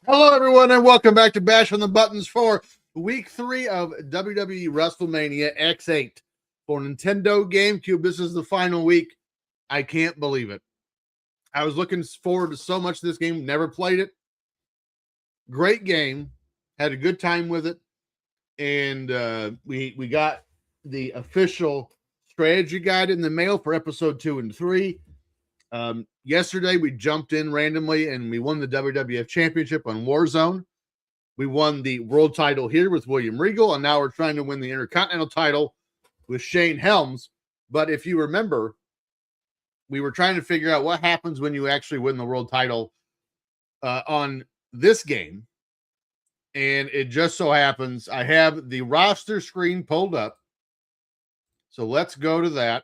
Hello, everyone, and welcome back to Bash on the Buttons for Week 3 of WWE WrestleMania X8 for Nintendo GameCube. This is the final week. I can't believe it. I was looking forward to so much of this game. Never played it. Great game. Had a good time with it. And we got the official strategy guide in the mail for episode 2 and 3. Yesterday, we jumped in randomly and we won the WWF Championship on Warzone. We won the world title here with William Regal, and now we're trying to win the Intercontinental title with Shane Helms. But if you remember, we were trying to figure out what happens when you actually win the world title on this game. And it just so happens I have the roster screen pulled up. So let's go to that.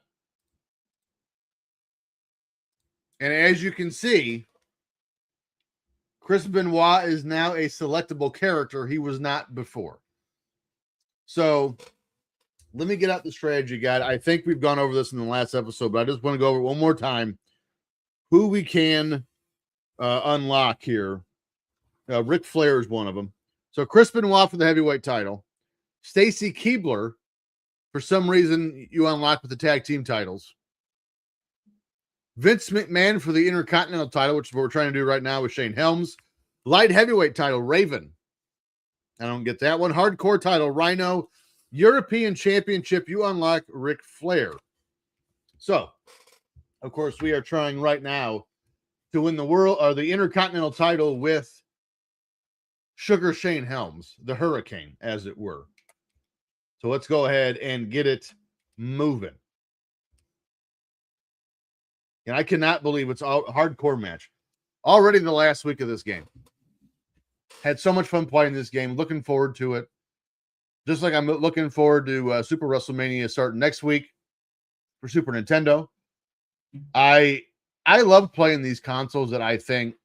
And as you can see, Chris Benoit is now a selectable character. He was not before. So let me get out the strategy guide. I think we've gone over this in the last episode, but I just want to go over it one more time. Who we can unlock here. Ric Flair is one of them. So Chris Benoit for the heavyweight title. Stacy Keibler, for some reason, you unlock with the tag team titles. Vince McMahon for the Intercontinental title, which is what we're trying to do right now with Shane Helms. Light heavyweight title, Raven. I don't get that one. Hardcore title, Rhino. European Championship, you unlock Ric Flair. So, of course, we are trying right now to win the world or the Intercontinental title with Sugar Shane Helms, the Hurricane, as it were. So let's go ahead and get it moving. And I cannot believe it's a hardcore match. Already the last week of this game. Had so much fun playing this game. Looking forward to it. Just like I'm looking forward to Super WrestleMania starting next week for Super Nintendo. I love playing these consoles that I think,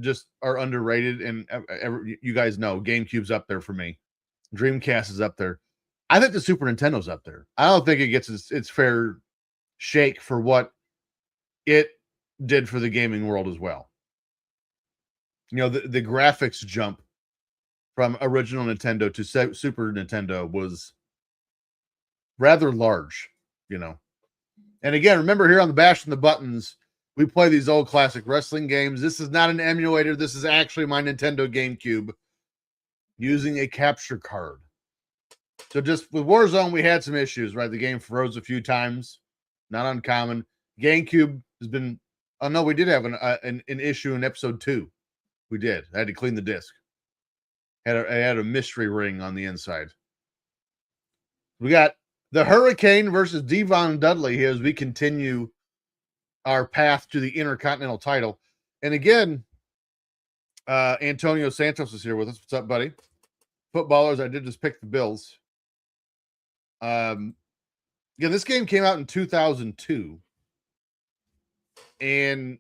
just are underrated. And you guys know GameCube's up there for me. Dreamcast is up there. I think the Super Nintendo's up there. I don't think it gets its fair shake for what it did for the gaming world as well. The graphics jump from original Nintendo to Super Nintendo was rather large, And again, remember here on the Bash and the Buttons, we play these old classic wrestling games. This is not an emulator. This is actually my Nintendo GameCube using a capture card. So just with Warzone, we had some issues, right? The game froze a few times. Not uncommon. GameCube has been. Oh no, we did have an issue in episode 2. We did. I had to clean the disc. I had a mystery ring on the inside. We got the Hurricane versus Devon Dudley here as we continue our path to the Intercontinental title. And again, Antonio Santos is here with us. What's up, buddy? Footballers, I did just pick the Bills. Yeah, this game came out in 2002. And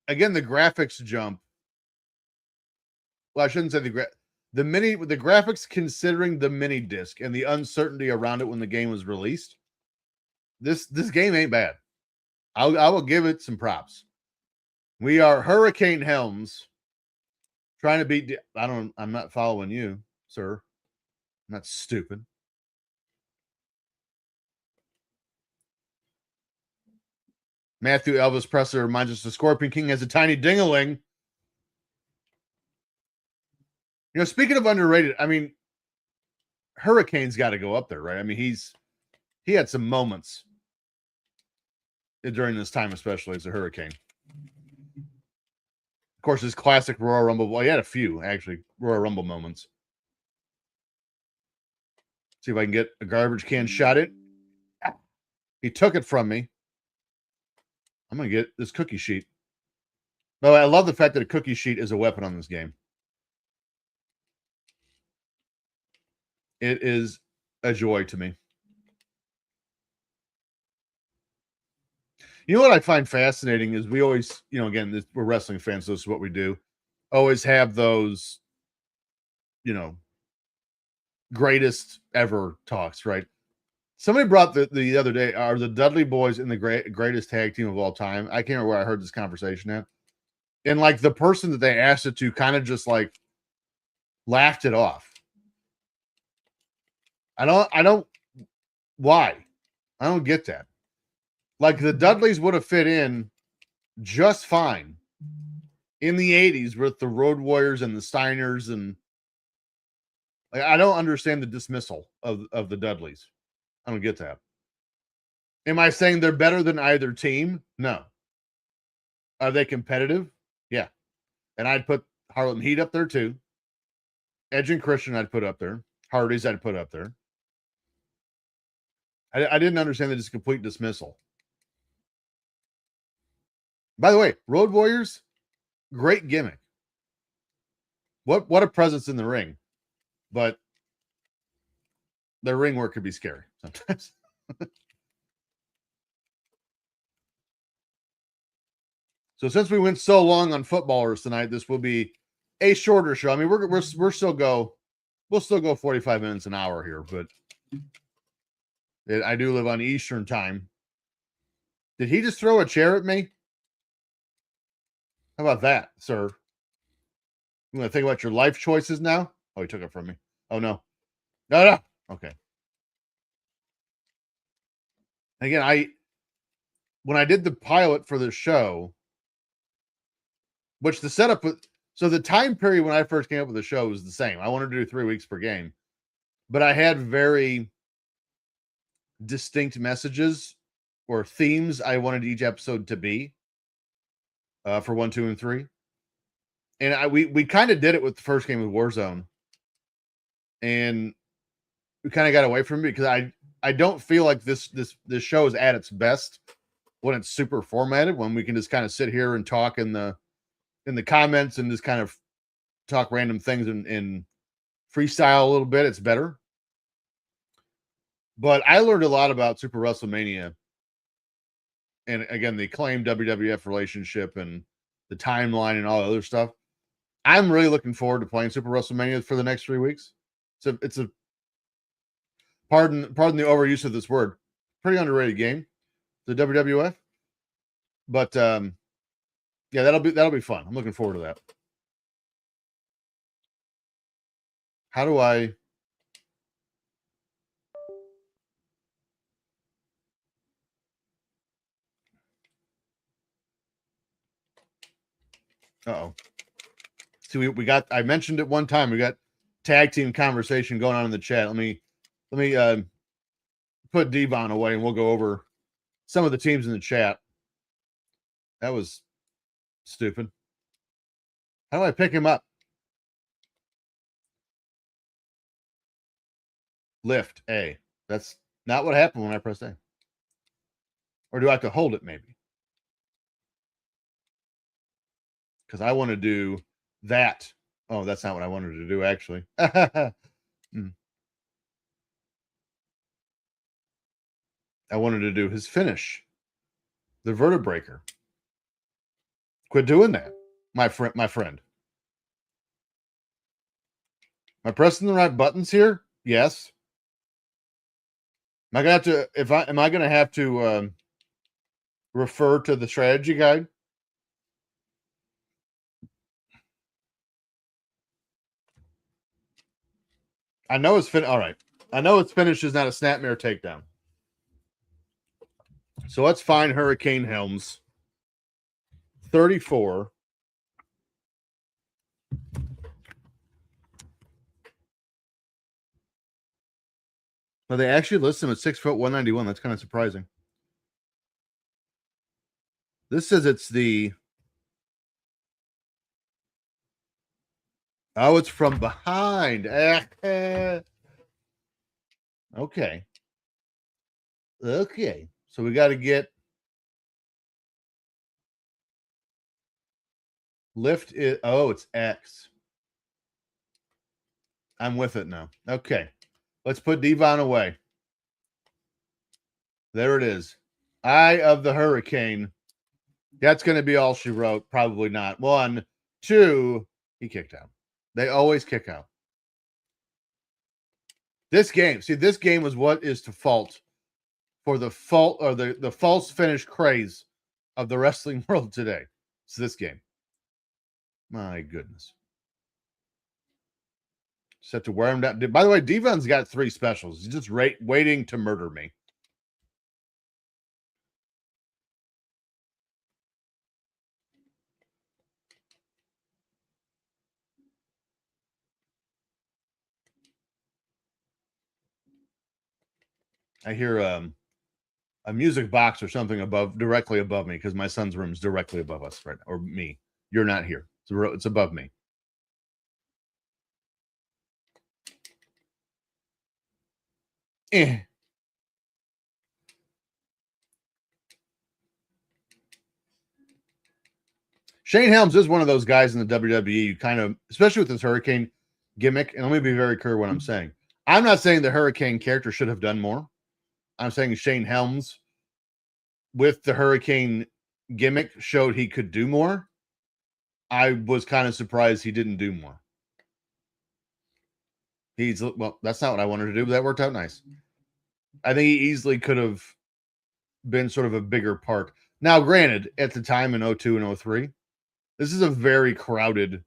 again, the graphics jump. Well, I shouldn't say the graphics considering the mini disc and the uncertainty around it when the game was released. This game ain't bad. I will give it some props. We are Hurricane Helms trying to beat. I'm not following you, sir. I'm not stupid. Matthew Elvis Presser reminds us the Scorpion King has a tiny ding-a-ling. Speaking of underrated, I mean, Hurricane's got to go up there, right? I mean, he had some moments during this time, especially as a Hurricane. Of course, his classic Royal Rumble. Well, he had a few, actually, Royal Rumble moments. See if I can get a garbage can shot in. He took it from me. I'm going to get this cookie sheet. By the way, I love the fact that a cookie sheet is a weapon on this game. It is a joy to me. You know what I find fascinating is we always, again, we're wrestling fans, so this is what we do. Always have those, greatest ever talks, right? Somebody brought the other day, are the Dudley Boys in the greatest tag team of all time? I can't remember where I heard this conversation at. And like the person that they asked it to kind of just like laughed it off. I don't, why? I don't get that. Like the Dudleys would have fit in just fine in the 80s with the Road Warriors and the Steiners. And like, I don't understand the dismissal of the Dudleys. I don't get that. Am I saying they're better than either team? No. Are they competitive? Yeah. And I'd put Harlem Heat up there too. Edge and Christian I'd put up there. Hardy's I'd put up there. I didn't understand the complete dismissal. By the way, Road Warriors, great gimmick. What a presence in the ring. But their ring work could be scary sometimes. So since we went so long on footballers tonight, this will be a shorter show. I mean, we'll still go 45 minutes an hour here, but I do live on Eastern time. Did he just throw a chair at me? How about that, sir? You want to think about your life choices now? Oh, he took it from me. Oh, no. No. Okay. Again, when I did the pilot for the show, which the setup was, so the time period when I first came up with the show was the same. I wanted to do 3 weeks per game, but I had very distinct messages or themes I wanted each episode to be for 1, 2, and 3. And we kind of did it with the first game of Warzone, and we kind of got away from it because I don't feel like this show is at its best when it's super formatted, when we can just kind of sit here and talk in the comments and just kind of talk random things in freestyle a little bit. It's better. But I learned a lot about Super WrestleMania. And again, the acclaimed WWF relationship and the timeline and all the other stuff. I'm really looking forward to playing Super WrestleMania for the next 3 weeks. So it's a pardon the overuse of this word, pretty underrated game, the WWF. But yeah, that'll be fun. I'm looking forward to that. How do I? Uh-oh. See, we got, I mentioned it one time. We got tag team conversation going on in the chat. Let me put Devon away and we'll go over some of the teams in the chat. That was stupid. How do I pick him up? Lift A. That's not what happened when I pressed A. Or do I have to hold it maybe? Because I want to do that. Oh, that's not what I wanted to do, actually. I wanted to do his finish. The vertebreaker. Quit doing that, my friend. Am I pressing the right buttons here? Yes. Am I gonna have to? Am I gonna have to refer to the strategy guide? I know it's all right. I know its finish is not a snapmare takedown. So let's find Hurricane Helms. 34. Well, they actually list him at 6 foot 191. That's kind of surprising. This says it's the. Oh, it's from behind. Okay. Okay. So we got to get. Lift it. Oh, it's X. I'm with it now. Okay. Let's put Devon away. There it is. Eye of the Hurricane. That's going to be all she wrote. Probably not. 1, 2. He kicked out. They always kick out. This game. See, this game was what is to fault for the false finish craze of the wrestling world today. It's this game. My goodness. Set to wear him down. By the way, Devon's got 3 specials. He's just waiting to murder me. I hear a music box or something directly above me, because my son's room is directly above us right now, or me. You're not here. It's above me. Shane Helms is one of those guys in the WWE you kind of, especially with his Hurricane gimmick, and let me be very clear what I'm saying. I'm not saying the Hurricane character should have done more. I'm saying Shane Helms, with the Hurricane gimmick, showed he could do more. I was kind of surprised he didn't do more. Well, that's not what I wanted to do, but that worked out nice. I think he easily could have been sort of a bigger part. Now, granted, at the time in 02 and 03, this is a very crowded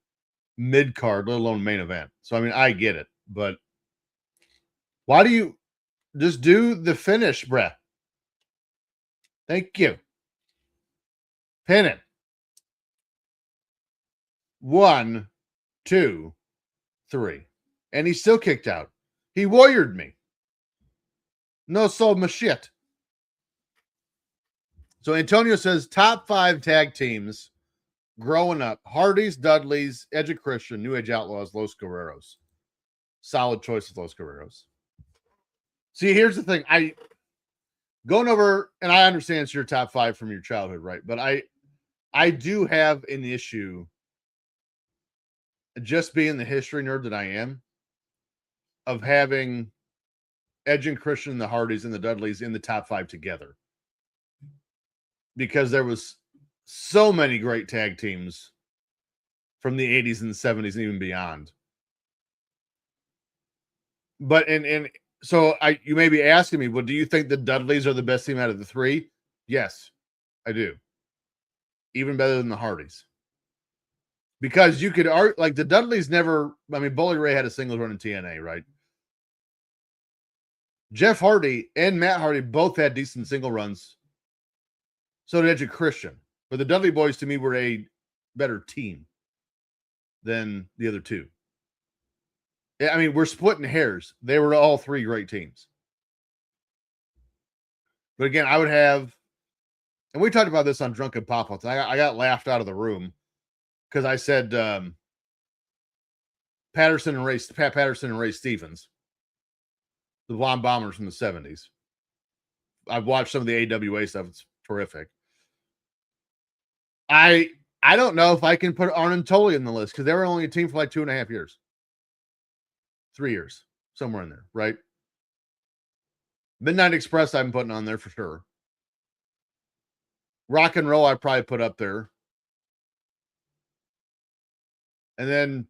mid-card, let alone main event. So, I mean, I get it, but why do you just do the finish, bruh? Thank you. Pin it. 1, 2, 3. And he still kicked out. He warriored me. No sold my shit. So Antonio says top 5 tag teams growing up: Hardys, Dudleys, Edge of Christian, New Age Outlaws, Los Guerreros. Solid choice of Los Guerreros. See, here's the thing. Going over, and I understand it's your top 5 from your childhood, right? But I do have an issue, just being the history nerd that I am, of having Edge and Christian, the Hardys, and the Dudleys in the top 5 together. Because there was so many great tag teams from the 80s and the 70s and even beyond. But so you may be asking me, well, do you think the Dudleys are the best team out of the 3? Yes, I do. Even better than the Hardys. Because you could argue, like, the Dudleys never, I mean, Bully Ray had a singles run in TNA, right? Jeff Hardy and Matt Hardy both had decent single runs. So did Edge and Christian. But the Dudley Boys, to me, were a better team than the other 2. I mean, we're splitting hairs. They were all 3 great teams. But again, I would have, and we talked about this on Drunken Pop. I got laughed out of the room because I said Pat Patterson and Ray Stevens, the Blonde Bombers from the 70s. I've watched some of the AWA stuff. It's terrific. I don't know if I can put Arn and Tully in the list, because they were only a team for like 2.5 years. 3 years, somewhere in there, right? Midnight Express I'm putting on there for sure. Rock and Roll I probably put up there. And then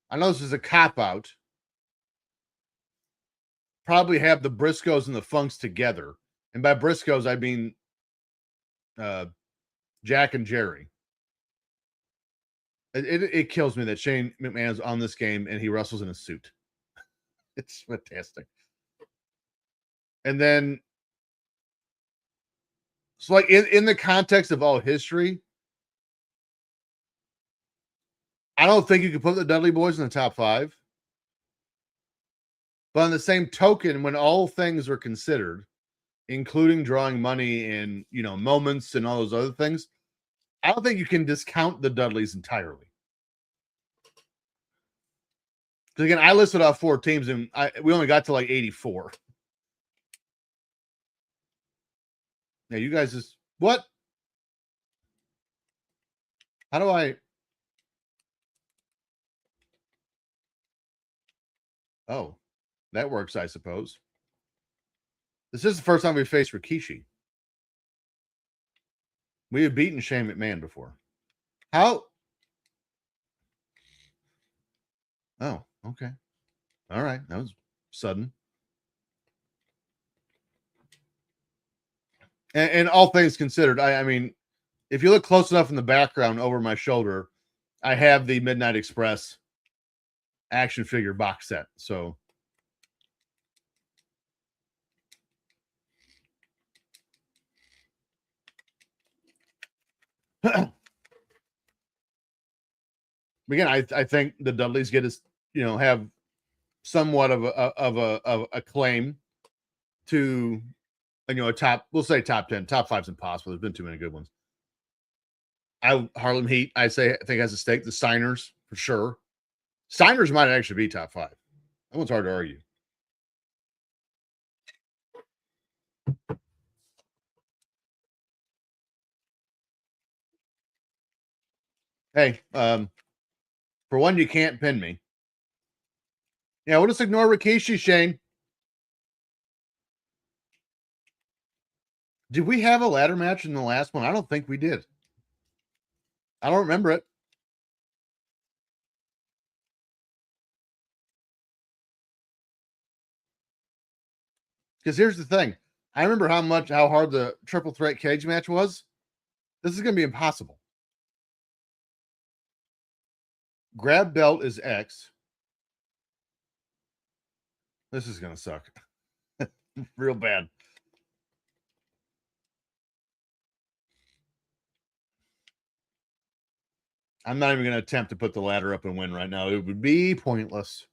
I know this is a cop-out. Probably have the Briscoes and the Funks together. And by Briscoes, I mean Jack and Jerry. It kills me that Shane McMahon is on this game and he wrestles in a suit. It's fantastic. And then, so like in the context of all history, I don't think you could put the Dudley Boys in the top 5. But on the same token, when all things are considered, including drawing money and, you know, moments and all those other things, I don't think you can discount the Dudleys entirely. Because again, I listed off 4 teams and we only got to like 84. Yeah, you guys just, what? How do I? Oh, that works, I suppose. This is the first time we faced Rikishi. We have beaten Shane McMahon before. How? Oh, okay. All right. That was sudden. And all things considered, I mean, if you look close enough in the background over my shoulder, I have the Midnight Express action figure box set. So again, I think the Dudleys get us, have somewhat of a claim to, a top, we'll say top 10, top 5's impossible. There's been too many good ones. Harlem Heat, I think has a stake. The Steiners for sure. Steiners might actually be top 5. That one's hard to argue. Hey, for one, you can't pin me. Yeah, we'll just ignore Rikishi, Shane. Did we have a ladder match in the last one? I don't think we did. I don't remember it. Because here's the thing. I remember how hard the triple threat cage match was. This is going to be impossible. Grab belt is X. This is going to suck. Real bad. I'm not even going to attempt to put the ladder up and win right now. It would be pointless.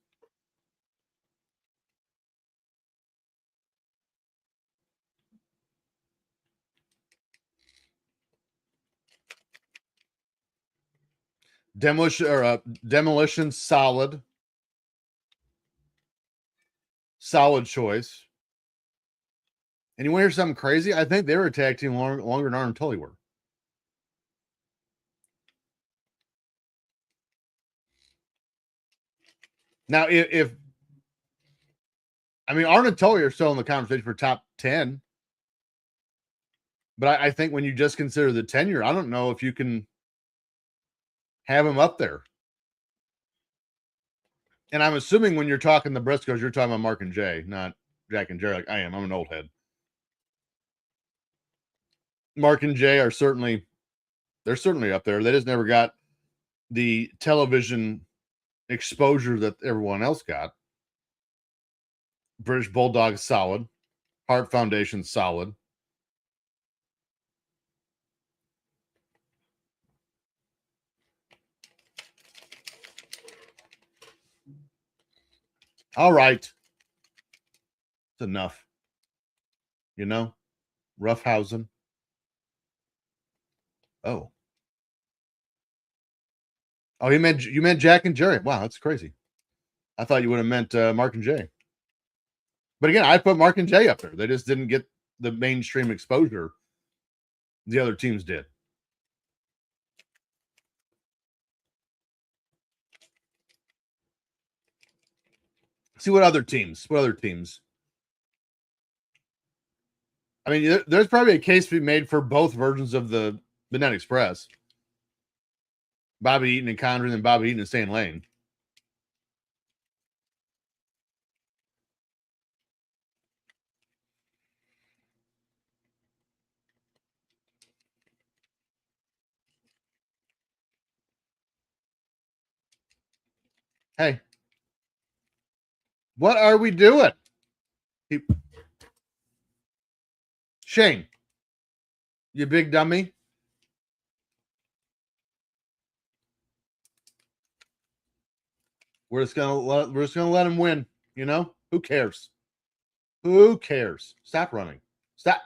Demolition solid. Solid choice. And you want to hear something crazy? I think they were a tag team longer than Arn Tully were. Now, if I mean, Arn and Tully are still in the conversation for top 10. But I think when you just consider the tenure, I don't know if you can have him up there. And I'm assuming when you're talking the Briscoes, you're talking about Mark and Jay, not Jack and Jerry like I am. I'm an old head. Mark and Jay are certainly up there. They just never got the television exposure that everyone else got. British Bulldog solid. Hart Foundation solid. All right. It's enough. Roughhousing. Oh, you meant Jack and Jerry. Wow, that's crazy. I thought you would have meant Mark and Jay. But again, I put Mark and Jay up there. They just didn't get the mainstream exposure the other teams did. See what other teams. I mean, there's probably a case to be made for both versions of the Midnight Express. Bobby Eaton and Condren, and Bobby Eaton and Stan Lane. Hey, what are we doing? Shane, you big dummy. We're just gonna let him win. Who cares? Who cares? Stop running. Stop.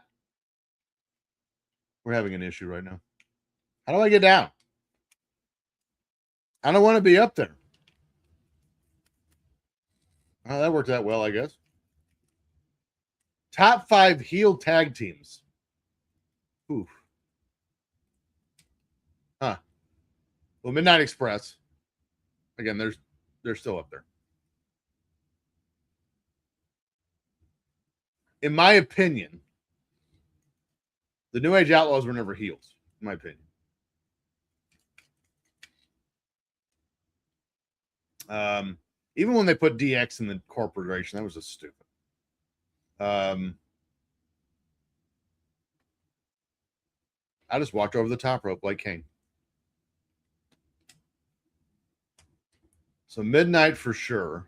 We're having an issue right now. How do I get down? I don't want to be up there. Oh, that worked out well, I guess. Top 5 heel tag teams. Oof. Huh. Well, Midnight Express. Again, they're still up there. In my opinion, the New Age Outlaws were never heels, in my opinion. Even when they put DX in the corporation, that was just stupid. I just walked over the top rope like Kane. So midnight for sure.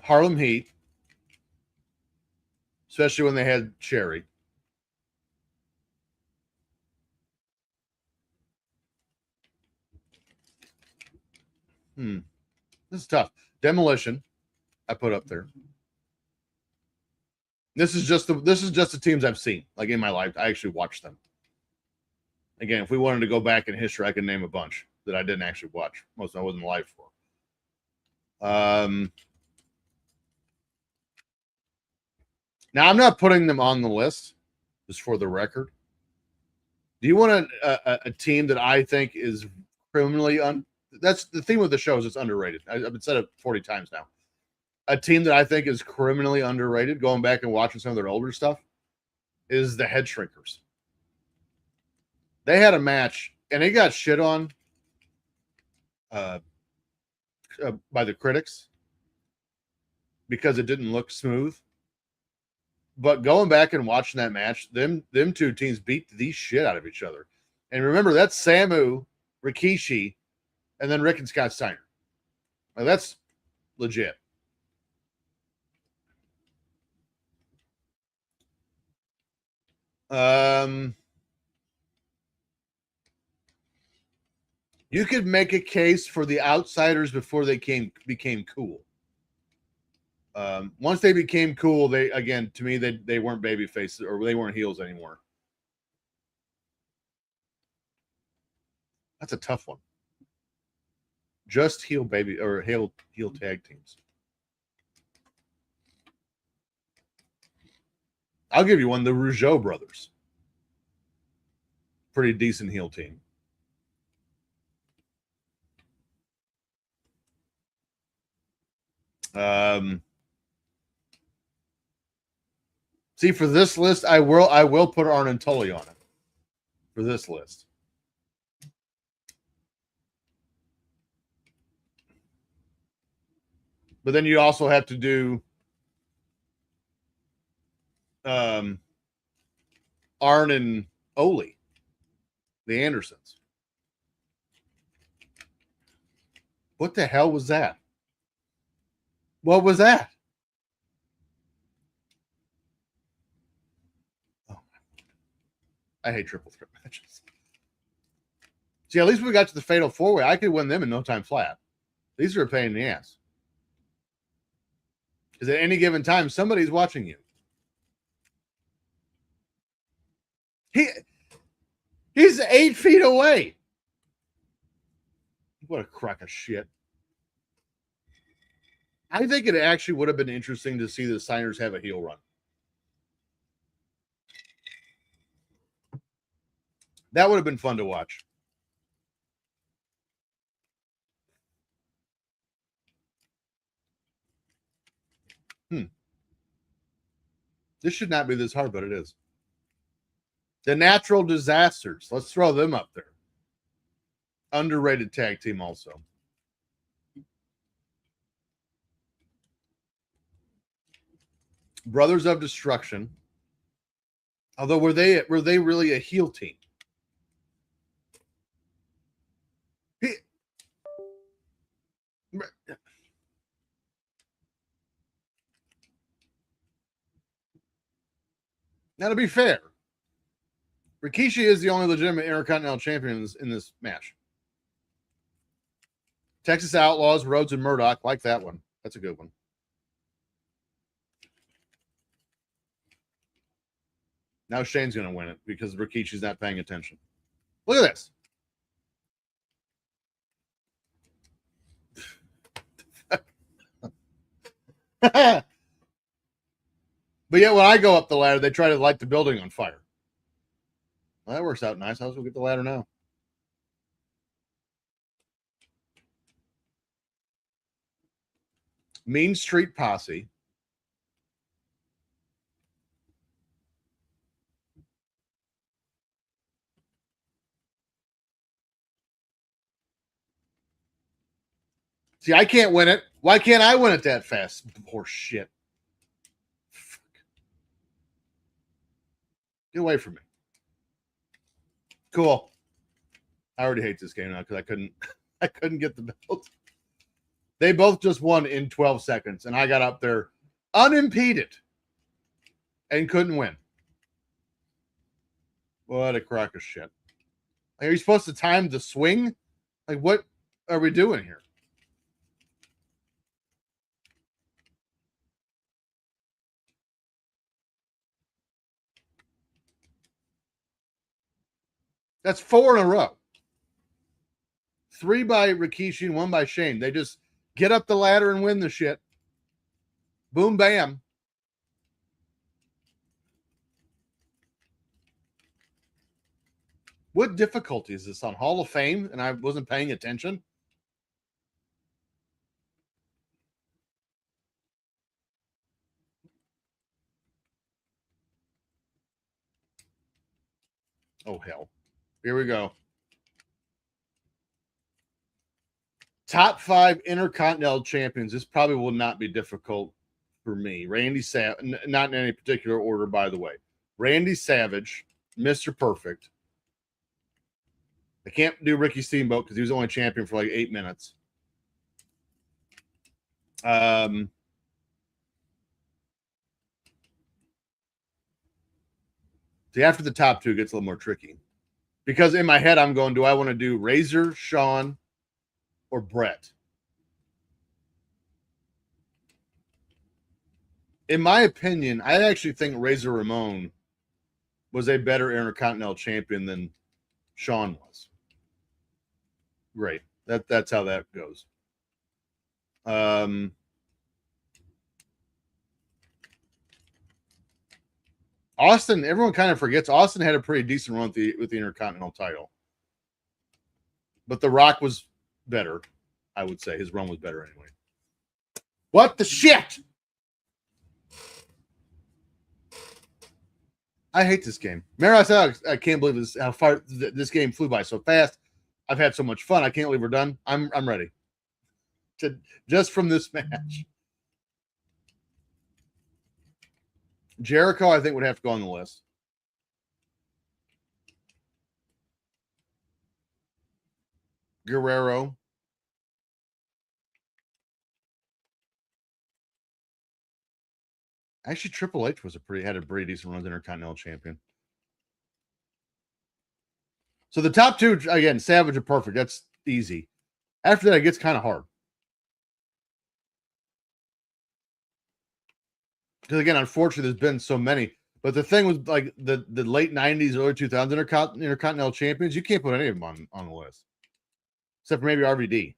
Harlem Heat, especially when they had Cherry. This is tough. Demolition, I put up there. This is just the teams I've seen, like in my life. I actually watched them. Again, if we wanted to go back in history, I could name a bunch that I didn't actually watch. Most of them I wasn't alive for. Now I'm not putting them on the list, just for the record. Do you want a team that I think is criminally that's the theme of the show is it's underrated. I've said it 40 times now. A team that I think is criminally underrated, going back and watching some of their older stuff, is the Head Shrinkers. They had a match, and they got shit on by the critics because it didn't look smooth. But going back and watching that match, them two teams beat the shit out of each other. And remember, that's Samu, Rikishi, and then Rick and Scott Steiner. Now, that's legit. You could make a case for the Outsiders before they became cool. Once they became cool, they weren't baby faces or they weren't heels anymore. That's a tough one. Just heel baby or heel tag teams. I'll give you one, the Rougeau brothers. Pretty decent heel team. See, for this list, I will put Arn and Tully on it. For this list. But then you also have to do Arn and Ole, the Andersons. What the hell was that? What was that? Oh, I hate triple threat matches. See, at least we got to the fatal four-way. I could win them in no time flat. These are a pain in the ass. Because at any given time, somebody's watching you. He's 8 feet away. What a crock of shit. I think it actually would have been interesting to see the Steiners have a heel run. That would have been fun to watch. This should not be this hard, but it is. The Natural Disasters. Let's throw them up there. Underrated tag team also. Brothers of Destruction. Although were they really a heel team? Now, to be fair, Rikishi is the only legitimate Intercontinental champion in this match. Texas Outlaws, Rhodes, and Murdoch. Like that one. That's a good one. Now Shane's going to win it because Rikishi's not paying attention. Look at this. But yet when I go up the ladder, they try to light the building on fire. Well, that works out nice. How's we get the ladder now? Mean Street Posse. See, I can't win it. Why can't I win it that fast? Horse shit. Get away from me. Cool. I already hate this game now because I couldn't get the belt. They both just won in 12 seconds, and I got up there unimpeded and couldn't win. What a crock of shit. Are you supposed to time the swing? Like, what are we doing here? That's 4 in a row. 3 by Rikishi and 1 by Shane. They just get up the ladder and win the shit. Boom, bam. What difficulty is this on Hall of Fame? And I wasn't paying attention. Oh, hell. Here we go. Top 5 Intercontinental Champions. This probably will not be difficult for me. Randy Savage, not in any particular order, by the way. Randy Savage, Mr. Perfect. I can't do Ricky Steamboat because he was only champion for like 8 minutes. See, after the top 2, it gets a little more tricky. Because in my head, I'm going, do I want to do Razor, Shawn, or Brett? In my opinion, I actually think Razor Ramon was a better Intercontinental Champion than Shawn was. Great. That's how that goes. Austin, everyone kind of forgets Austin had a pretty decent run with the Intercontinental title. But The Rock was better, I would say. His run was better anyway. What the shit? I hate this game. Mary, I said I can't believe this, how far this game flew by so fast. I've had so much fun. I can't believe we're done. I'm ready. Just from this match. Jericho, I think, would have to go on the list. Guerrero. Actually, Triple H had a pretty decent run as Intercontinental Champion. So the top 2, again, Savage and Perfect. That's easy. After that, it gets kind of hard. Because again, unfortunately, there's been so many. But the thing was, like the late 90s, early 2000s Intercontinental Champions, you can't put any of them on the list. Except for maybe RVD.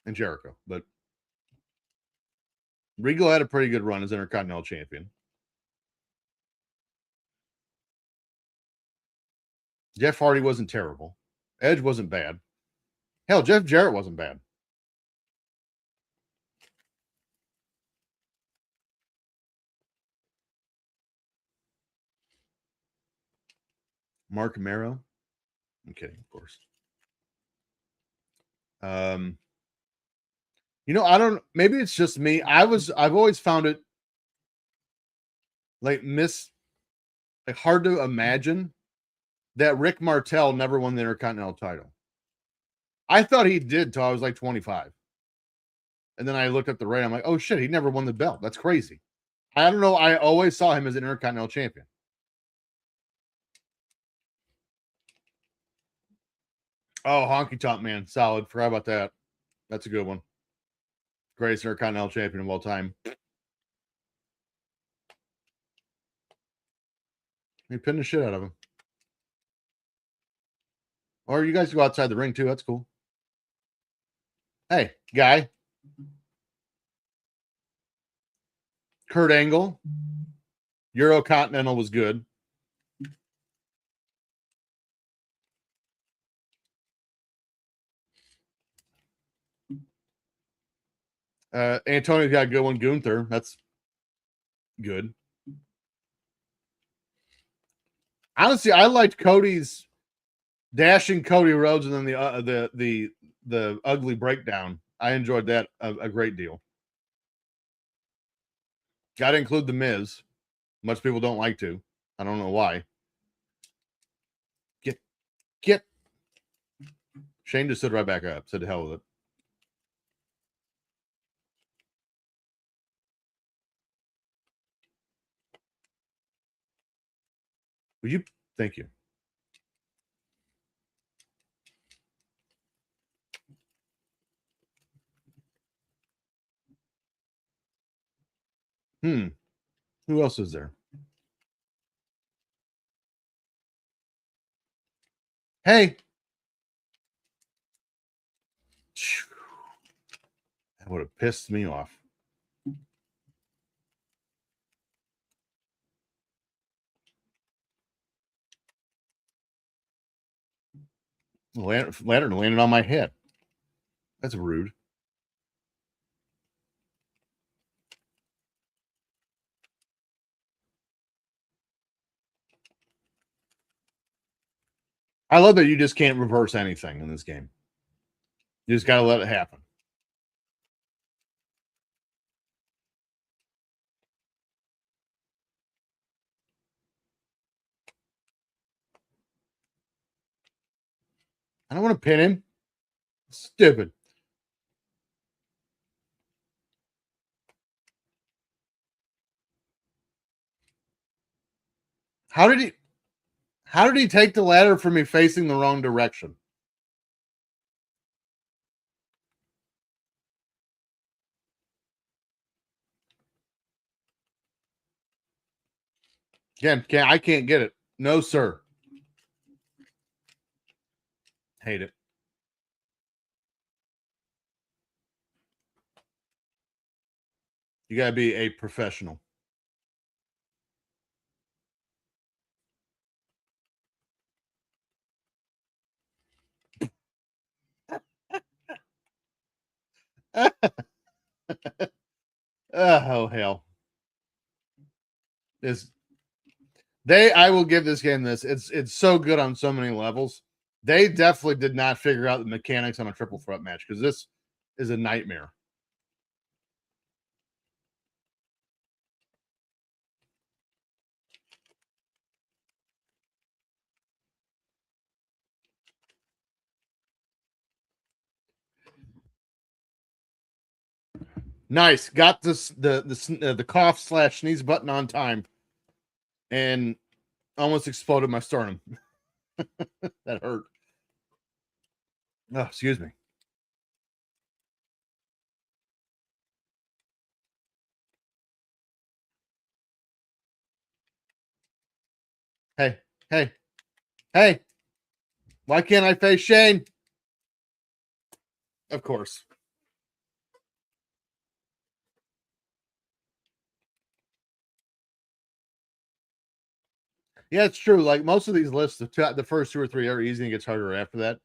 And Jericho. But Regal had a pretty good run as Intercontinental Champion. Jeff Hardy wasn't terrible. Edge wasn't bad. Hell, Jeff Jarrett wasn't bad. Mark Mero. I'm kidding, of course. I don't, maybe it's just me. I've always found it like hard to imagine that Rick Martel never won the Intercontinental title. I thought he did till I was like 25. And then I looked at the rate. I'm like, oh shit, he never won the belt. That's crazy. I don't know. I always saw him as an Intercontinental Champion. Oh, Honky Tonk Man. Solid. Forgot about that. That's a good one. Greatest Intercontinental Champion of all time. He pinned the shit out of him. Or you guys go outside the ring too. That's cool. Hey, guy. Kurt Angle. Eurocontinental was good. Antonio's got a good one. Gunther. That's good. Honestly, I liked Cody's dashing Cody Rhodes and then the ugly breakdown. I enjoyed that a great deal. Got to include the Miz. Much people don't like to. I don't know why. Get. Shane just stood right back up. Said to hell with it. Would you? Thank you. Who else is there? Hey. That would have pissed me off. Lantern landed on my head. That's rude. I love that you just can't reverse anything in this game. You just got to let it happen. I don't want to pin him. Stupid. How did he take the ladder from me facing the wrong direction? Again, I can't get it. No, sir. Hate it. You got to be a professional. Oh, hell. I will give this game this. It's so good on so many levels. They definitely did not figure out the mechanics on a triple threat match because this is a nightmare. Nice. Got this the cough / sneeze button on time, and almost exploded my sternum. That hurt. Oh, excuse me. Hey. Why can't I face Shane? Of course. Yeah, it's true. Like most of these lists, the first 2 or 3 are easy and it gets harder after that.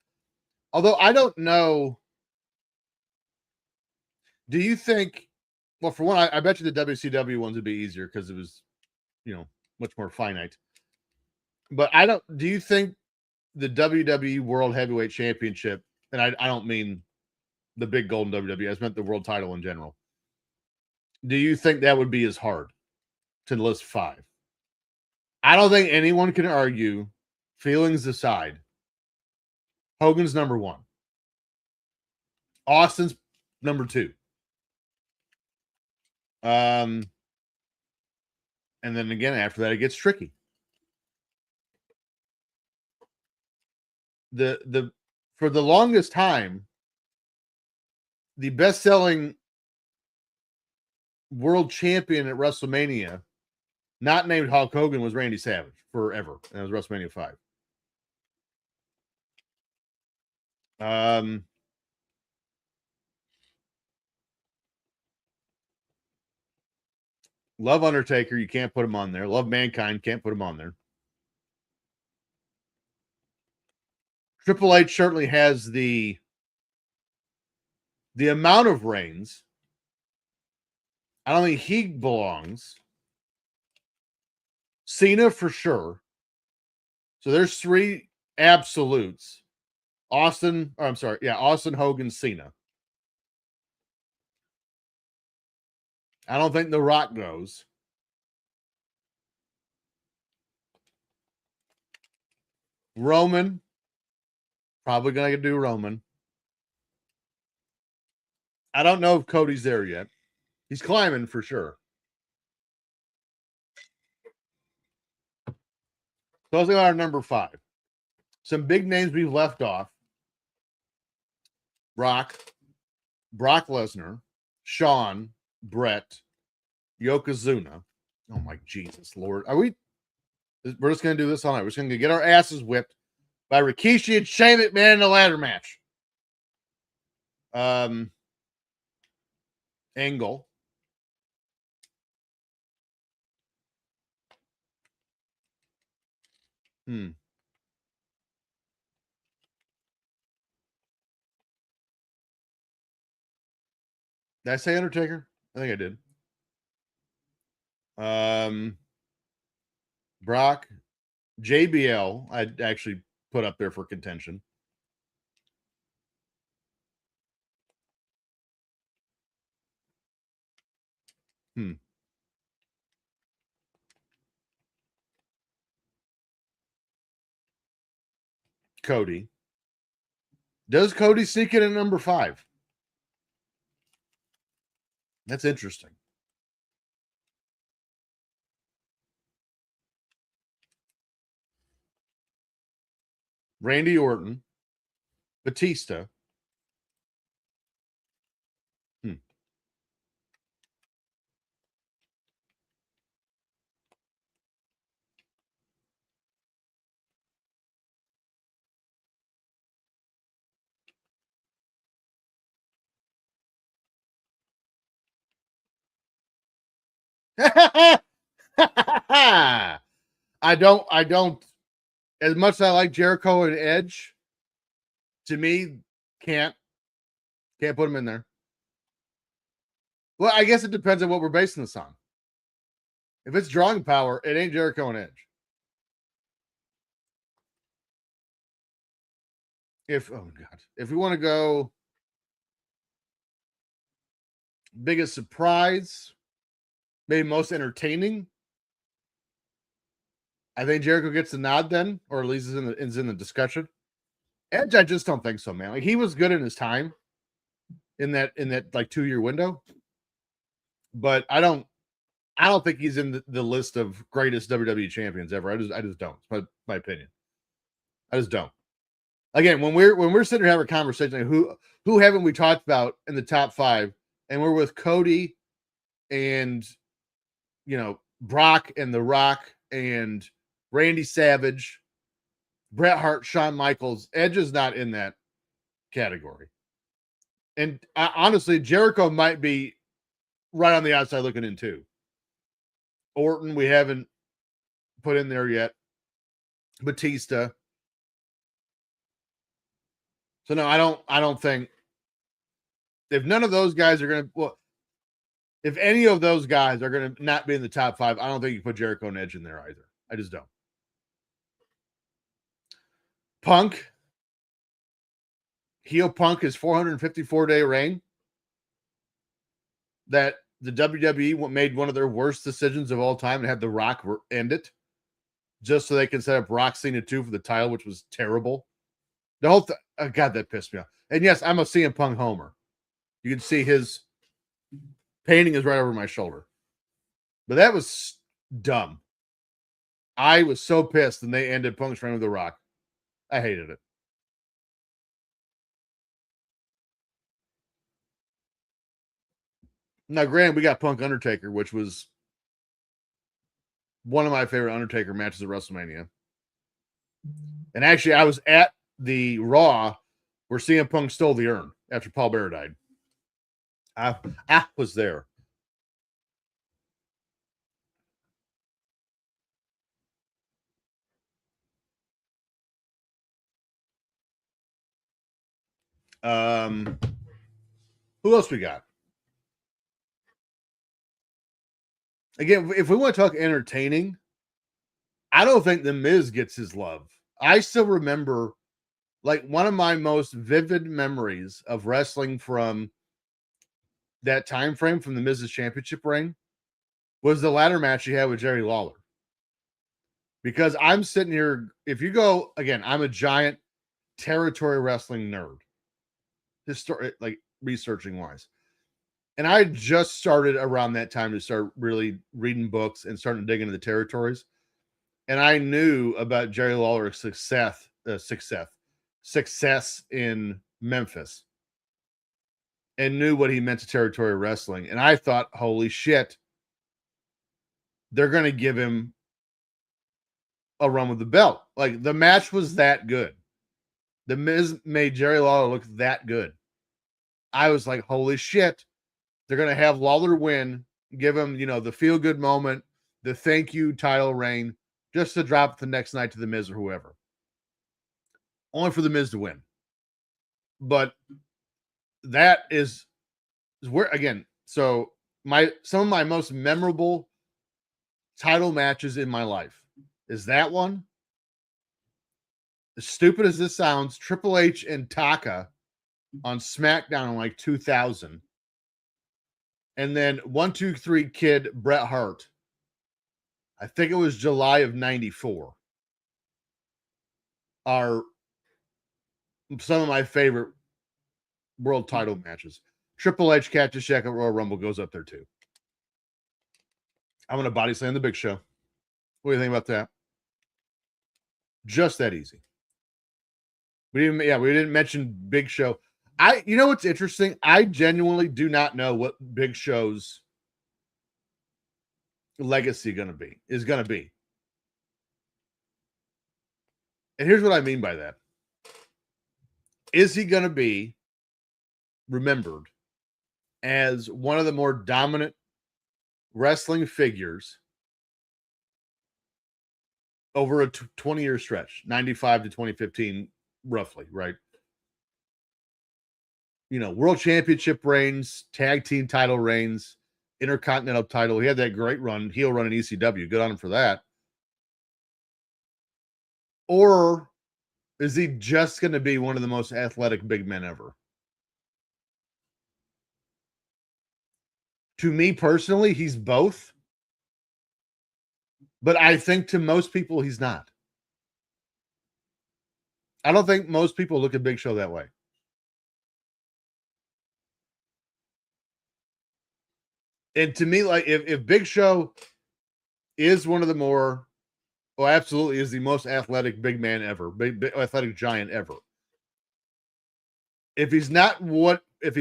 Although I don't know. Do you think? Well, for one, I bet you the WCW ones would be easier because it was, much more finite. But I don't. Do you think the WWE World Heavyweight Championship, and I don't mean the big golden WWE, I meant the world title in general. Do you think that would be as hard to list 5? I don't think anyone can argue, feelings aside, Hogan's number 1. Austin's number 2. And then again, after that, it gets tricky. For the longest time, the best-selling world champion at WrestleMania, not named Hulk Hogan, was Randy Savage forever. And it was WrestleMania 5. Love Undertaker, you can't put him on there. Love Mankind, can't put him on there. Triple H certainly has the amount of reigns. I don't think he belongs. Cena for sure. So there's 3 absolutes. Austin, Hogan, Cena. I don't think The Rock goes. Roman. Probably going to do Roman. I don't know if Cody's there yet. He's climbing for sure. Those are our number 5. Some big names we've left off. Brock Lesnar, Shawn, Brett, Yokozuna. Oh my Jesus Lord. We're just going to do this all night. We're just going to get our asses whipped by Rikishi and Shane McMahon in a ladder match. Angle. Did I say Undertaker? I think I did. Brock, JBL, I'd actually put up there for contention. Cody. Does Cody sneak in at number 5? That's interesting. Randy Orton, Batista. I don't, as much as I like Jericho and Edge, to me, can't put them in there. Well, I guess it depends on what we're basing this on. If it's drawing power, it ain't Jericho and Edge. If we want to go biggest surprise, maybe most entertaining, I think Jericho gets the nod then, or at least is in the discussion. Edge, I just don't think so, man. Like, he was good in his time in that like 2-year window, but I don't think he's in the list of greatest WWE champions ever. I just don't. It's my opinion. I just don't. Again, when we're sitting here having a conversation, like who haven't we talked about in the top 5, and we're with Cody and Brock and The Rock and Randy Savage, Bret Hart, Shawn Michaels. Edge is not in that category. And honestly, Jericho might be right on the outside looking in too. Orton, we haven't put in there yet. Batista. So no, I don't think, if none of those guys are going to, if any of those guys are going to not be in the top 5, I don't think you put Jericho and Edge in there either. I just don't. Punk. Heel Punk, his 454-day reign that the WWE made one of their worst decisions of all time and had The Rock end it just so they can set up Rock Cena 2 for the title, which was terrible. The whole God, that pissed me off. And yes, I'm a CM Punk homer. You can see his painting is right over my shoulder. But that was dumb. I was so pissed when they ended Punk's reign with The Rock. I hated it. Now, granted, we got Punk Undertaker, which was one of my favorite Undertaker matches at WrestleMania. And actually, I was at the Raw where CM Punk stole the urn after Paul Bearer died. I was there. Who else we got? Again, if we want to talk entertaining, I don't think The Miz gets his love. I still remember, like, one of my most vivid memories of wrestling from that time frame, from The Miz's championship reign, was the ladder match he had with Jerry Lawler. Because I'm sitting here, if you go, again, I'm a giant territory wrestling nerd, like researching wise. And I just started around that time to start really reading books and starting to dig into the territories. And I knew about Jerry Lawler's success in Memphis, and knew what he meant to territory wrestling. And I thought, holy shit, they're going to give him a run with the belt. Like, the match was that good. The Miz made Jerry Lawler look that good. I was like, holy shit, they're going to have Lawler win, give him, the feel-good moment, the thank you title reign, just to drop the next night to the Miz or whoever. Only for the Miz to win. But that is where, again, so some of my most memorable title matches in my life is that one. As stupid as this sounds, Triple H and Taka on SmackDown in like 2000. And then 1, 2, 3 Kid Bret Hart. I think it was July of 94. Are some of my favorite world title matches. Triple H catches Shaq at Royal Rumble, goes up there too. I'm going to body slam the Big Show. What do you think about that? Just that easy. We didn't mention Big Show. You know what's interesting? I genuinely do not know what Big Show's legacy is going to be. And here's what I mean by that. Is he going to be remembered as one of the more dominant wrestling figures over a 20-year stretch, 95 to 2015, roughly, right? World championship reigns, tag team title reigns, intercontinental title. He had that great run, heel run in ECW. Good on him for that. Or is he just going to be one of the most athletic big men ever? To me personally, he's both. But I think to most people, he's not. I don't think most people look at Big Show that way. And to me, like, if Big Show is one of the more, absolutely is the most athletic big man ever, big athletic giant ever. If he's not one of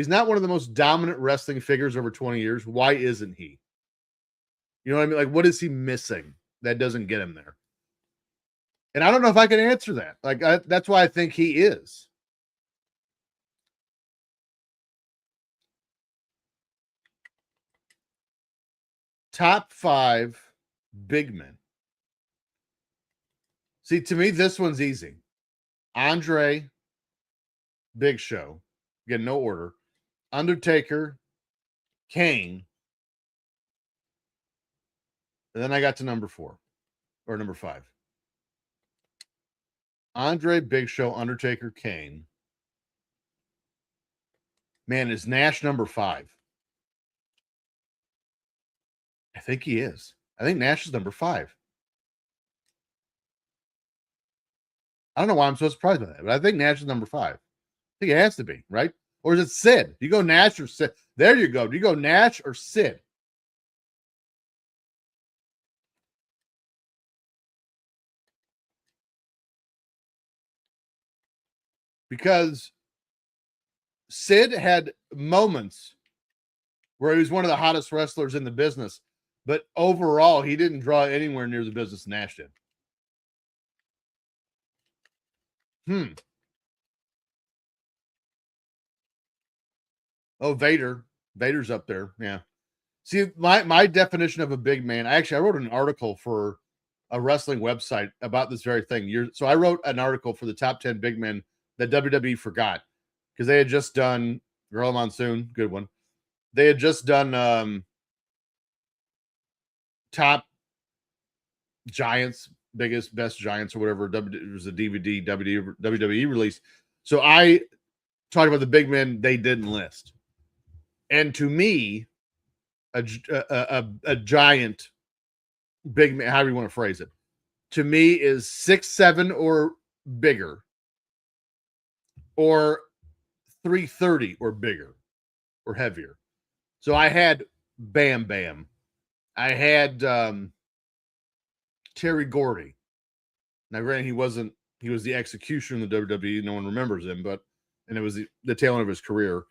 the most dominant wrestling figures over 20 years, why isn't he? You know what I mean? Like, what is he missing that doesn't get him there? And I don't know if I can answer that. Like, that's why I think he is. Top 5 big men. See, to me, this one's easy. Andre, Big Show. Again, no order. Undertaker, Kane. And then I got to number 4 or number 5. Andre, Big Show, Undertaker, Kane. Man, is Nash number 5? I think he is. I think Nash is number 5. I don't know why I'm so surprised by that, but I think Nash is number 5. I think it has to be, right? Or is it Sid? Do you go Nash or Sid? There you go. Do you go Nash or Sid? Because Sid had moments where he was one of the hottest wrestlers in the business, but overall, he didn't draw anywhere near the business Nash did. Oh, Vader. Vader's up there. Yeah. See, my definition of a big man, I wrote an article for a wrestling website about this very thing. So I wrote an article for the top 10 big men that WWE forgot, because they had just done Gorilla Monsoon, good one. They had just done top giants, biggest, best giants, or whatever. It was a DVD WWE release. So I talked about the big men they didn't list. And to me, a giant big man, however you want to phrase it, to me is 6'7" or bigger, or 330 or bigger or heavier. So I had Bam Bam. I had Terry Gordy. Now, granted, he was the executioner in the WWE. No one remembers him, and it was the tail end of his career.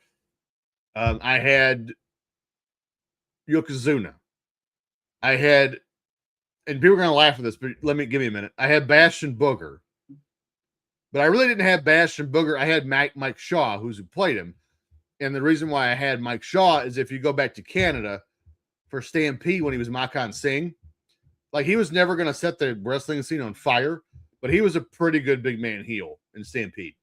I had Yokozuna. I had, and people are going to laugh at this, but give me a minute. I had Bastion Booger. But I really didn't have Bastion Booger. I had Mike Shaw, who played him. And the reason why I had Mike Shaw is if you go back to Canada for Stampede when he was Makhan Singh, like he was never going to set the wrestling scene on fire, but he was a pretty good big man heel in Stampede.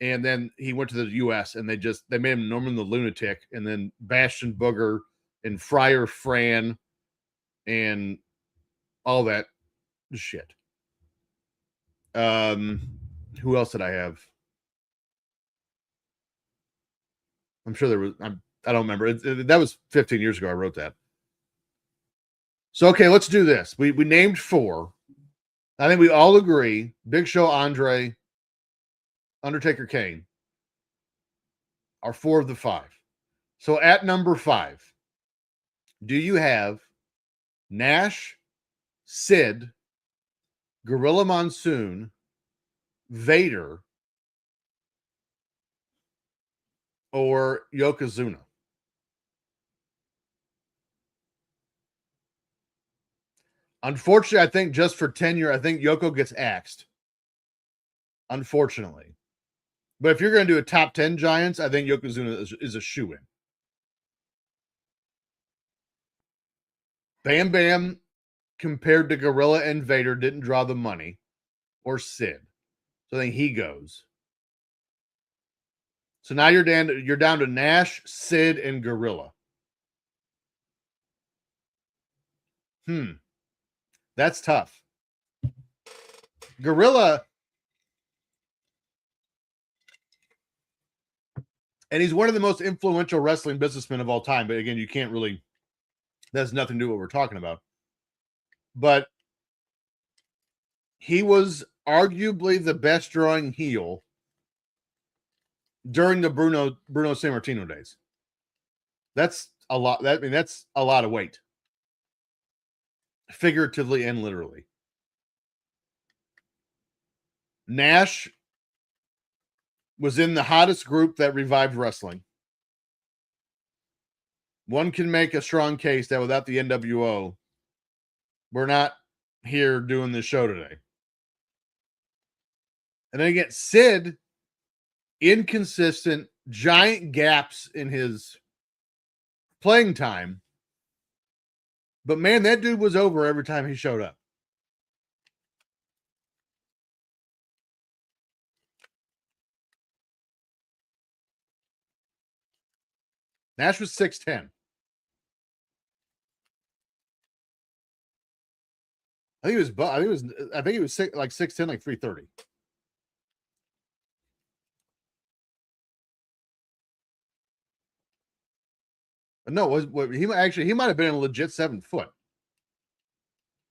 And then he went to the U.S. and they made him Norman the Lunatic, and then Bastion Booger and Friar Fran and all that shit. Who else did I have? I'm sure there was. I don't remember. That was 15 years ago. I wrote that. So okay, let's do this. We named 4. I think we all agree: Big Show, Andre, Undertaker, Kane are 4 of the 5. So at number 5, do you have Nash, Sid, Gorilla Monsoon, Vader, or Yokozuna? Unfortunately, I think just for tenure, I think Yoko gets axed. Unfortunately. But if you're going to do a top 10 Giants, I think Yokozuna is a shoo-in. Bam Bam, compared to Gorilla and Vader, didn't draw the money, or Sid. So I think he goes. So now you're down to Nash, Sid, and Gorilla. That's tough. Gorilla, and he's one of the most influential wrestling businessmen of all time. But again, you can't really, that has nothing to do with what we're talking about. But he was arguably the best drawing heel during the Bruno Sammartino days. That's a lot. That's a lot of weight, figuratively and literally. Nash was in the hottest group that revived wrestling. One can make a strong case that without the NWO, we're not here doing this show today. And then again, Sid, inconsistent, giant gaps in his playing time. But man, that dude was over every time he showed up. Nash was 6'10". I think he was 6'10", like 330. No, he might have been a legit 7 foot.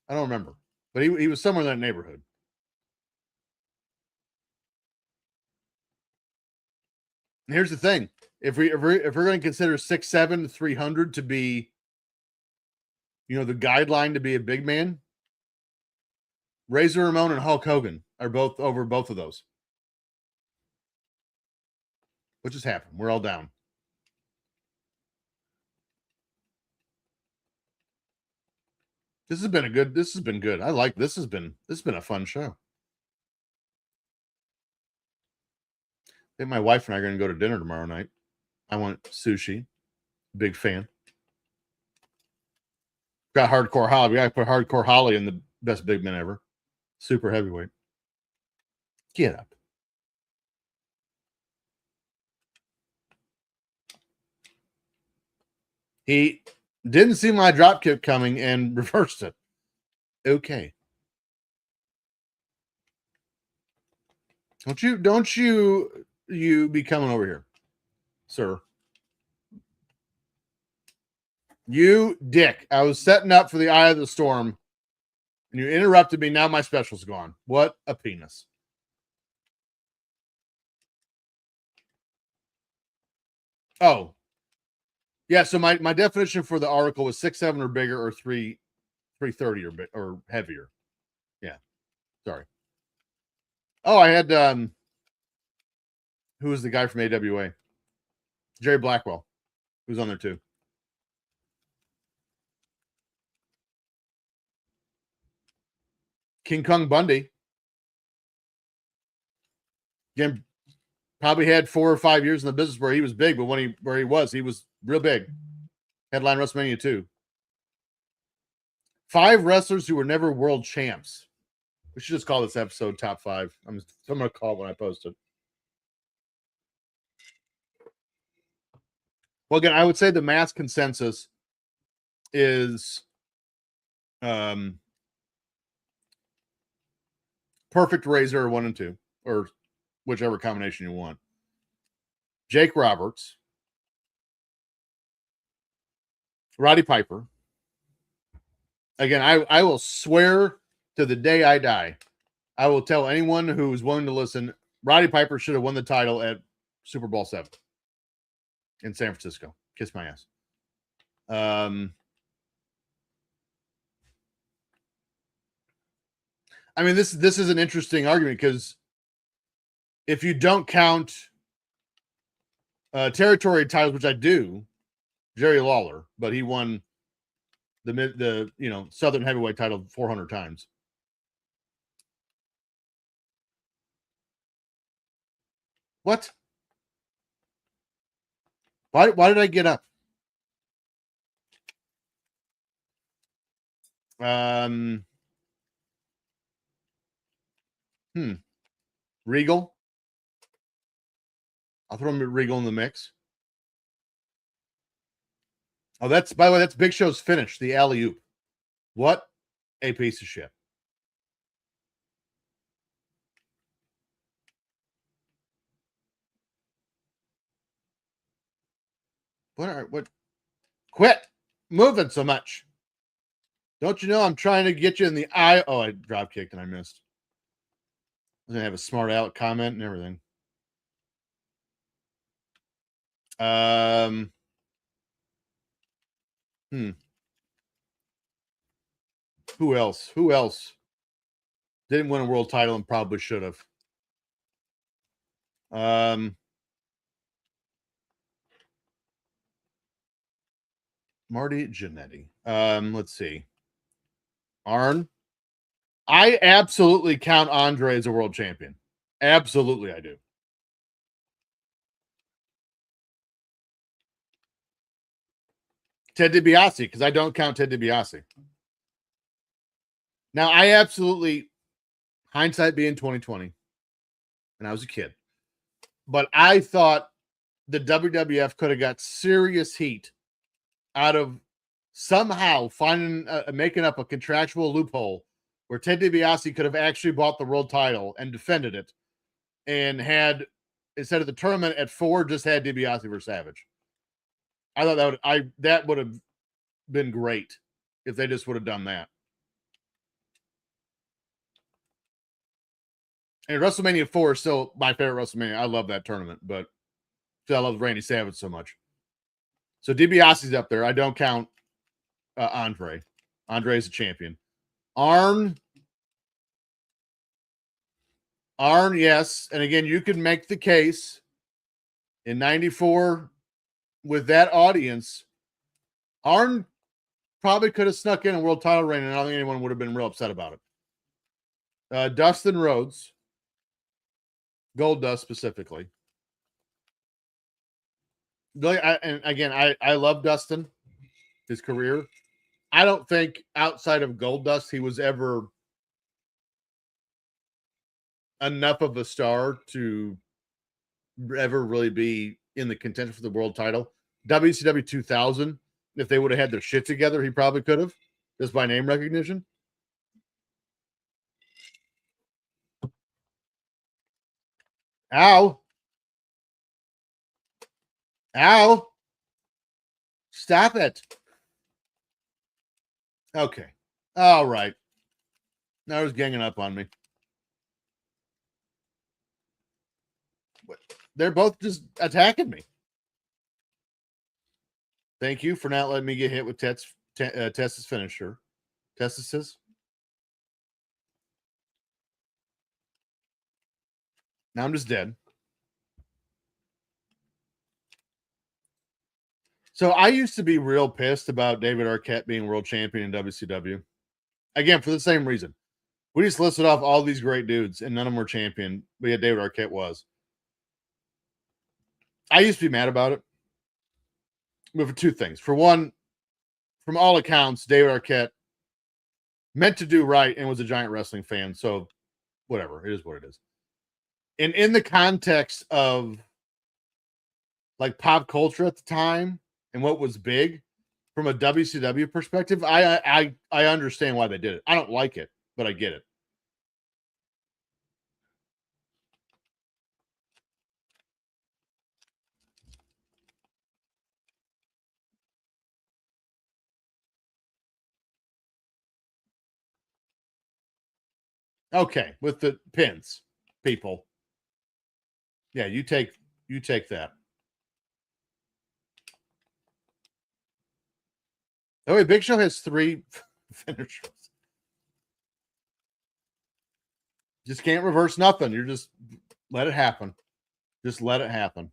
I don't remember, but he was somewhere in that neighborhood. And here's the thing: if we're going to consider 6'7", 300 to be, the guideline to be a big man, Razor Ramon and Hulk Hogan are both over both of those. What just happened? We're all down. This has been good. I like this. This has been a fun show. I think my wife and I are going to go to dinner tomorrow night. I want sushi. Big fan. Got Hardcore Holly. We got to put Hardcore Holly in the best big man ever. Super heavyweight. Get up. He didn't see my drop kick coming and reversed it. Okay. Don't you be coming over here, sir. You dick. I was setting up for the Eye of the Storm And you interrupted me. Now my special's gone. What a penis. Oh. Yeah, so my definition for the article was 6'7" or bigger, or 330 or heavier. Yeah. Sorry. Oh, I had who was the guy from AWA? Jerry Blackwell. Who's on there too. King Kong Bundy. Again, probably had 4 or 5 years in the business where he was big, but where he was real big. Headline WrestleMania 2. 5 wrestlers who were never world champs. We should just call this episode Top 5. I'm going to call it when I post it. Well, again, I would say the mass consensus is Perfect Razor 1 and 2, or whichever combination you want. Jake Roberts, Roddy Piper. Again, I will swear to the day I die, I will tell anyone who's willing to listen, Roddy Piper should have won the title at Super Bowl 7 in San Francisco. Kiss my ass. I mean, this is an interesting argument because if you don't count territory titles, which I do, Jerry Lawler, but he won the Southern Heavyweight title 400 times. What? Why did I get up? Regal. I'll throw him Regal in the mix. Oh, by the way, that's Big Show's finish, the alley-oop. What a piece of shit. What? Quit moving so much. Don't you know I'm trying to get you in the eye? Oh, I drop kicked and I missed. I was going to have a smart aleck comment and everything. Who else? Who else didn't win a world title and probably should have? Marty Jannetty. Let's see. Arn. I absolutely count Andre as a world champion. Absolutely, I do. Ted DiBiase, because I don't count Ted DiBiase. Now, I absolutely, hindsight being 2020, and I was a kid, but I thought the WWF could have got serious heat out of somehow making up a contractual loophole where Ted DiBiase could have actually bought the world title and defended it, and had, instead of the tournament at 4, just had DiBiase versus Savage. I thought that would have been great if they just would have done that. And WrestleMania 4 is still my favorite WrestleMania. I love that tournament, but I love Randy Savage so much. So DiBiase's up there. I don't count Andre. Andre's a champion. Arn, yes. And again, you can make the case in 94 with that audience. Arn probably could have snuck in a world title reign, and I don't think anyone would have been real upset about it. Dustin Rhodes. Gold Dust specifically. And again, I love Dustin, his career. I don't think outside of Gold Dust he was ever enough of a star to ever really be in the contention for the world title. WCW 2000, if they would have had their shit together, he probably could have, just by name recognition. Ow. Ow. Stop it. Okay. All right. Now he's ganging up on me. They're both just attacking me. Thank you for not letting me get hit with Tessa's finisher. Tessa's. Now I'm just dead. So I used to be real pissed about David Arquette being world champion in WCW. Again, for the same reason. We just listed off all these great dudes and none of them were champion, but yet David Arquette was. I used to be mad about it. But for two things. For one, from all accounts, David Arquette meant to do right and was a giant wrestling fan. So whatever. It is what it is. And in the context of like pop culture at the time and what was big from a WCW perspective, I understand why they did it. I don't like it, but I get it. Okay, with the pins, people. Yeah, you take that. Oh, wait, Big Show has 3 finishers. Just can't reverse nothing. You're just let it happen. Just let it happen.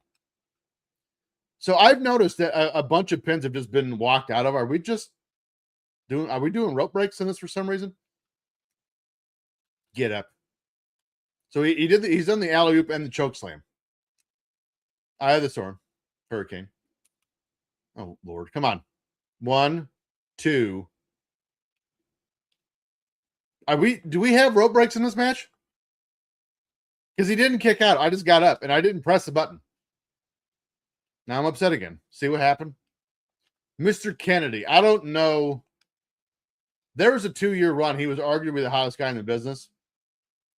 So I've noticed that a bunch of pins have just been walked out of. Are we doing rope breaks in this for some reason? Get up. So he's done the alley-oop and the choke slam. Eye of the Storm. Hurricane. Oh, Lord. Come on. 1, 2. Do we have rope breaks in this match? Because he didn't kick out. I just got up and I didn't press the button. Now I'm upset again. See what happened? Mr. Kennedy. I don't know. There was a 2-year run. He was arguably the hottest guy in the business.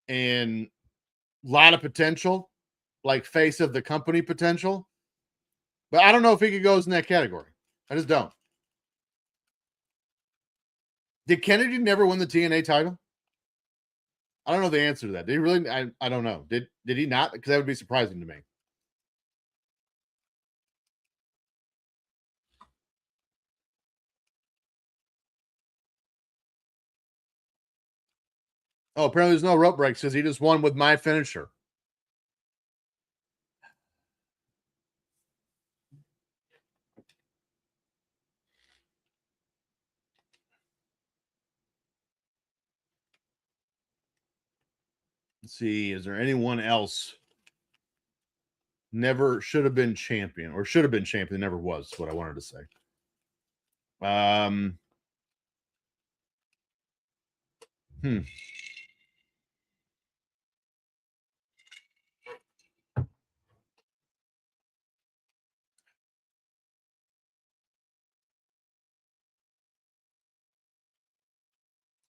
And a lot of potential. Like face of the company potential. But I don't know if he goes in that category. I just don't. Did Kennedy never win the TNA title? I don't know the answer to that. Did he really? I don't know. Did he not? Because that would be surprising to me. Oh, apparently there's no rope breaks because he just won with my finisher. Let's see. Is there anyone else never should have been champion or should have been champion? Never was what I wanted to say.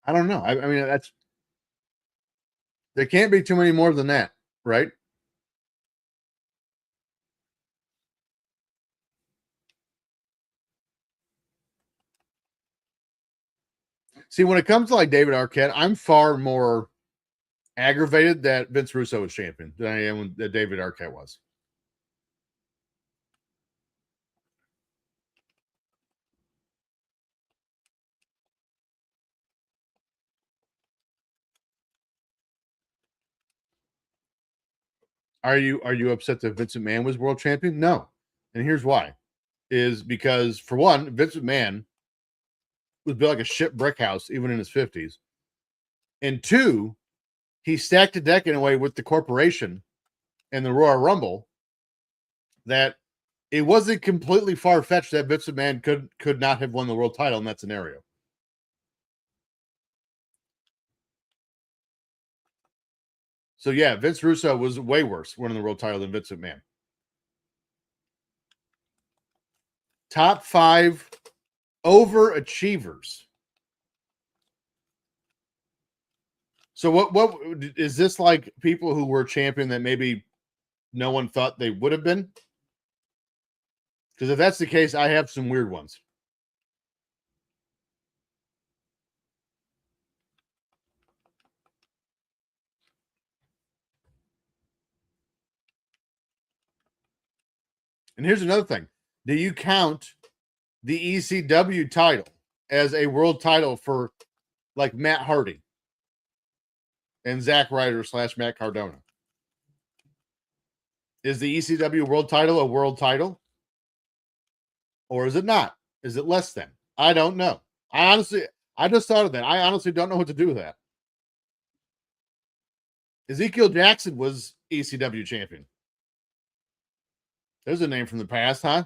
I don't know. I mean, there can't be too many more than that, right? See, when it comes to like David Arquette, I'm far more aggravated that Vince Russo was champion than I am that David Arquette was. Are you upset that Vince McMahon was world champion? No. And here's why. Is because for one, Vince McMahon was built like a shit brick house, even in his 50s. And two, he stacked the deck in a way with the corporation and the Royal Rumble that it wasn't completely far-fetched that Vince McMahon could not have won the world title in that scenario. So yeah, Vince Russo was way worse winning the world title than Vince McMahon. Top 5 overachievers. So what is this like people who were champion that maybe no one thought they would have been? Because if that's the case, I have some weird ones. And here's another thing. Do you count the ECW title as a world title for like Matt Hardy and Zack Ryder / Matt Cardona? Is the ECW world title a world title? Or is it not? Is it less than? I don't know. I just thought of that. I honestly don't know what to do with that. Ezekiel Jackson was ECW champion. There's a name from the past, huh?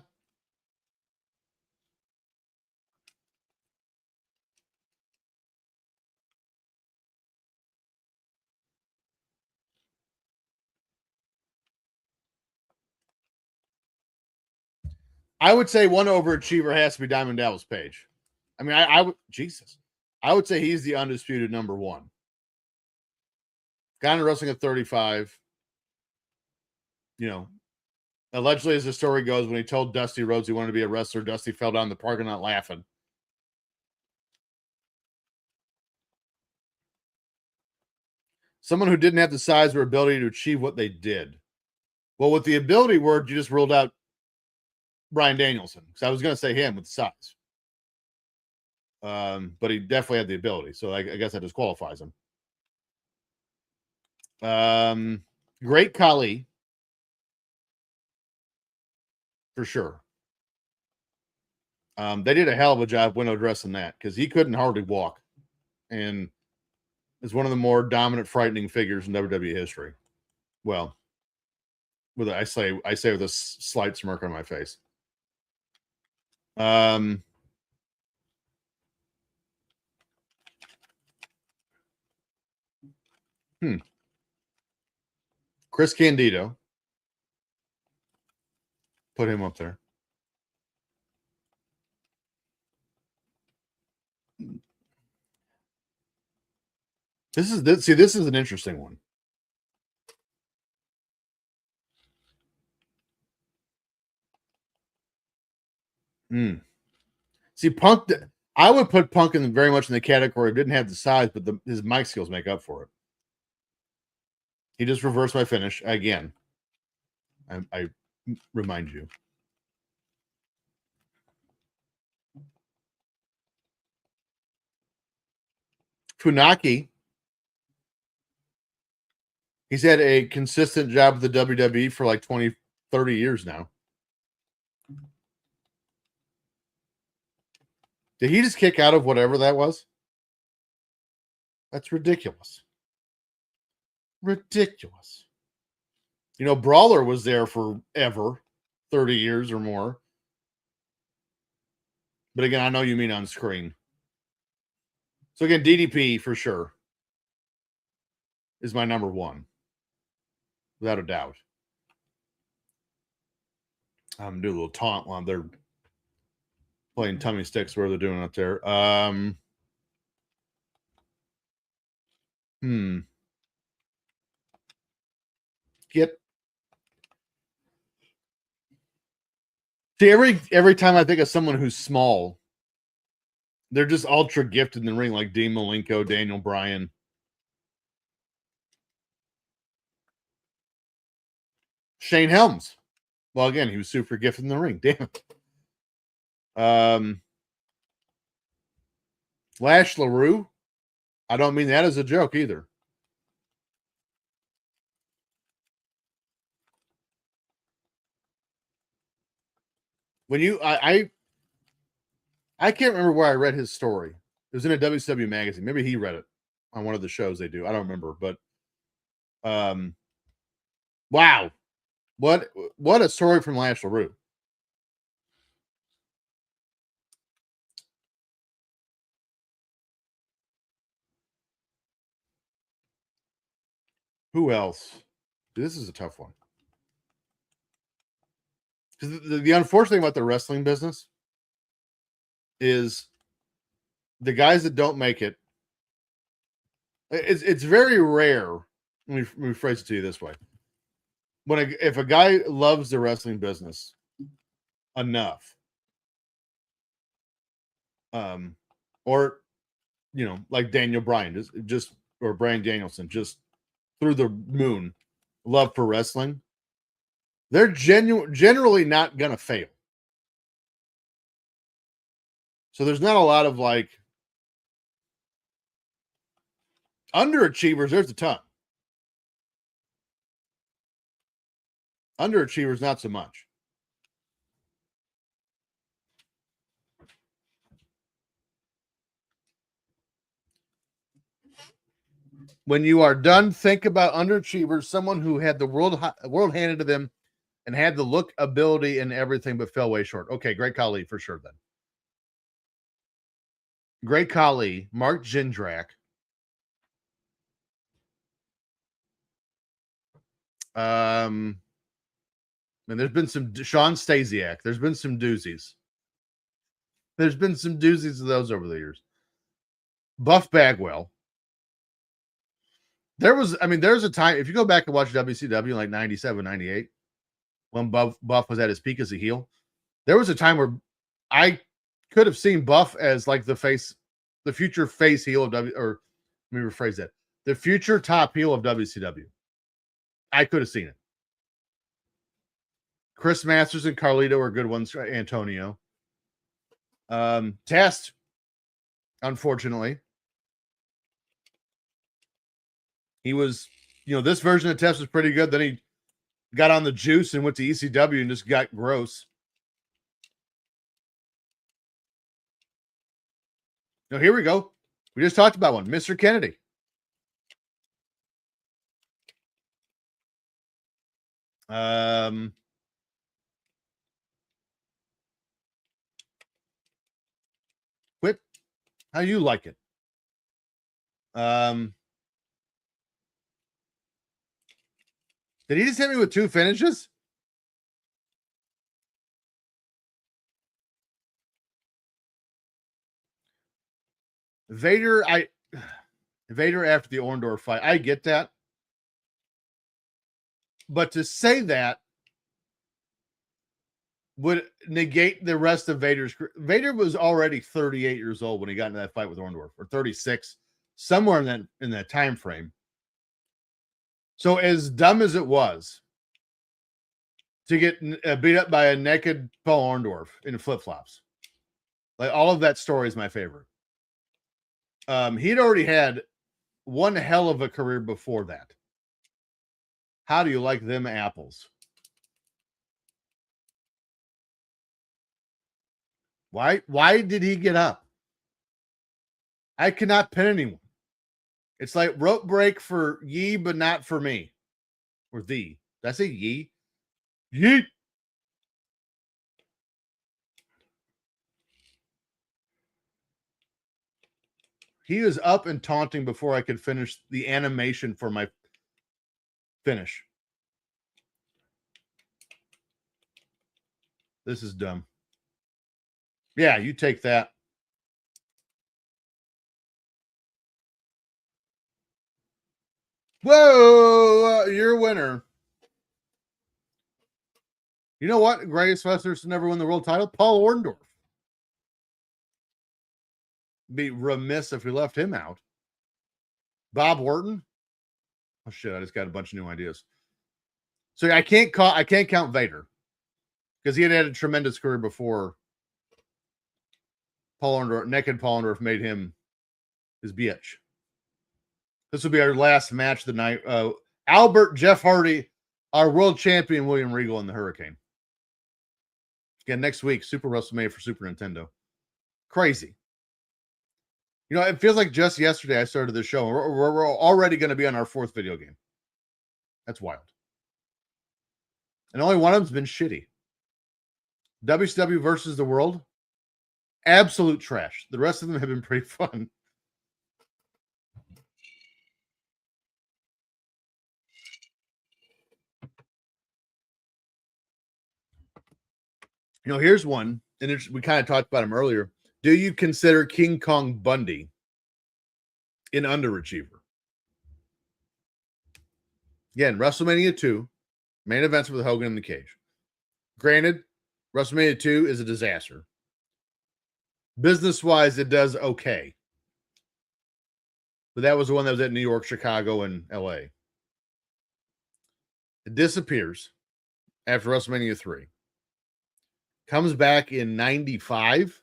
I would say one overachiever has to be Diamond Dallas Page. I mean, I would, Jesus, I would say he's the undisputed number one. Got into wrestling at 35. You know, allegedly, as the story goes, when he told Dusty Rhodes he wanted to be a wrestler, Dusty fell down the parking lot laughing. Someone who didn't have the size or ability to achieve what they did. Well, with the ability word, you just ruled out Bryan Danielson, because I was going to say him with size. But he definitely had the ability, so I guess that disqualifies him. Great Khali, for sure. They did a hell of a job window dressing that, because he couldn't hardly walk, and is one of the more dominant, frightening figures in WWE history. Well, I say with a slight smirk on my face. Chris Candido. Put him up there. This is an interesting one. See, Punk, I would put Punk in very much in the category of didn't have the size, but his mic skills make up for it. He just reversed my finish again. I remind you. Funaki. He's had a consistent job with the WWE for like 20, 30 years now. Did he just kick out of whatever that was? That's ridiculous. Ridiculous. You know, Brawler was there forever, 30 years or more. But again, I know you mean on screen. So again, DDP for sure is my number one. Without a doubt. I'm gonna do a little taunt while they're playing tummy sticks where they're doing up there. See, every time I think of someone who's small, they're just ultra gifted in the ring, like Dean Malenko, Daniel Bryan. Shane Helms. Well, again, he was super gifted in the ring. Damn it. Lash LaRue. I don't mean that as a joke either. When I can't remember where I read his story. It was in a WCW magazine. Maybe he read it on one of the shows they do. I don't remember, but wow. What a story from Lash LaRue. Who else? This is a tough one. Because the unfortunate thing about the wrestling business is the guys that don't make it. It's very rare. Let me phrase it to you this way: if a guy loves the wrestling business enough, or like Daniel Bryan, just or Bryan Danielson, just through the moon, love for wrestling, They're generally not going to fail. So there's not a lot of like underachievers. There's a ton. Underachievers, not so much. When you are done, think about underachievers, someone who had the world handed to them and had the look, ability, and everything, but fell way short. Okay, Great Khali for sure then. Great Khali, Mark Jindrak. And there's been some Sean Stasiak. There's been some doozies. There's been some doozies of those over the years. Buff Bagwell. There's a time, if you go back and watch WCW like 97, 98, when Buff was at his peak as a heel, there was a time where I could have seen Buff as like the future face heel of let me rephrase that. The future top heel of WCW. I could have seen it. Chris Masters and Carlito are good ones. Antonio. Test, unfortunately. He was, this version of Test was pretty good. Then he got on the juice and went to ECW and just got gross. Now, here we go. We just talked about one. Mr. Kennedy. Quit. How you like it? Did he just hit me with 2 finishes? Vader after the Orndorff fight. I get that. But to say that would negate the rest of Vader's career. Vader was already 38 years old when he got into that fight with Orndorff, or 36, somewhere in that time frame. So as dumb as it was to get beat up by a naked Paul Orndorff in flip-flops, like all of that story is my favorite. He'd already had one hell of a career before that. How do you like them apples? Why did he get up? I cannot pin anyone. It's like rope break for ye, but not for me. Or thee. Did I say ye? Yeet. He was up and taunting before I could finish the animation for my finish. This is dumb. Yeah, you take that. Whoa, you're a winner. You know what? Greatest wrestler to never win the world title? Paul Orndorff. Be remiss if we left him out. Bob Orton. Oh shit! I just got a bunch of new ideas. So I can't count Vader because he had a tremendous career before Paul Orndorff. Naked Paul Orndorff made him his bitch. This will be our last match of the night. Albert, Jeff Hardy, our world champion, William Regal, and the Hurricane. Again, next week, Super WrestleMania for Super Nintendo. Crazy. It feels like just yesterday I started the show. We're already going to be on our 4th video game. That's wild. And only one of them's been shitty. WCW versus the World. Absolute trash. The rest of them have been pretty fun. Here's one, and we kind of talked about him earlier. Do you consider King Kong Bundy an underachiever? Again, WrestleMania 2, main events with Hogan in the cage. Granted, WrestleMania 2 is a disaster. Business-wise, it does okay. But that was the one that was at New York, Chicago, and LA. It disappears after WrestleMania 3. Comes back in 95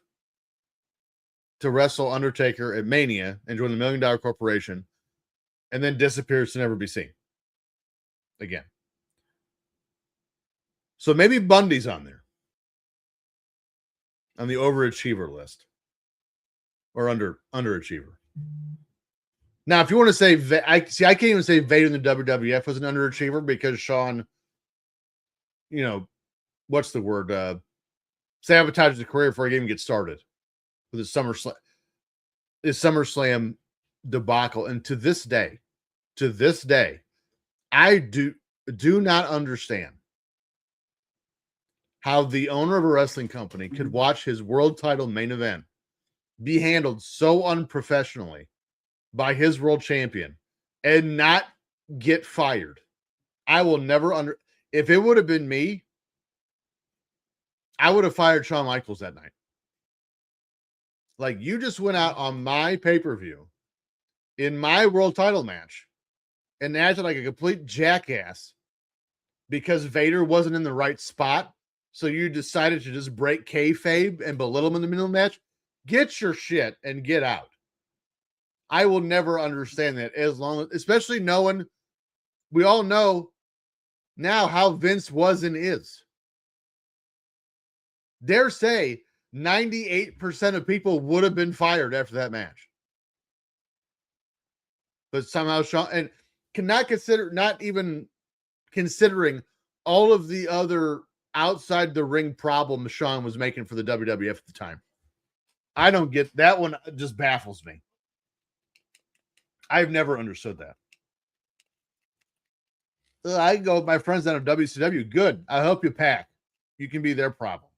to wrestle Undertaker at Mania and join the $1 Million Corporation, and then disappears to never be seen again. So maybe Bundy's on there, on the overachiever list, or underachiever. Now, if you want to say, I can't even say Vader in the WWF was an underachiever because Shawn, what's the word? Sabotaged his career before he even get started with his SummerSlam debacle. And to this day, I do not understand how the owner of a wrestling company could watch his world title main event be handled so unprofessionally by his world champion and not get fired. I will never if it would have been me, I would have fired Shawn Michaels that night. Like, you just went out on my pay-per-view in my world title match and acted like a complete jackass because Vader wasn't in the right spot. So you decided to just break kayfabe and belittle him in the middle of the match. Get your shit and get out. I will never understand that, especially knowing, we all know now how Vince was and is. Dare say 98% of people would have been fired after that match. But somehow Shawn, and not even considering all of the other outside the ring problems Shawn was making for the WWF at the time. I don't get that one. Just baffles me. I've never understood that. I go with my friends down at WCW. Good. I hope you pack. You can be their problem.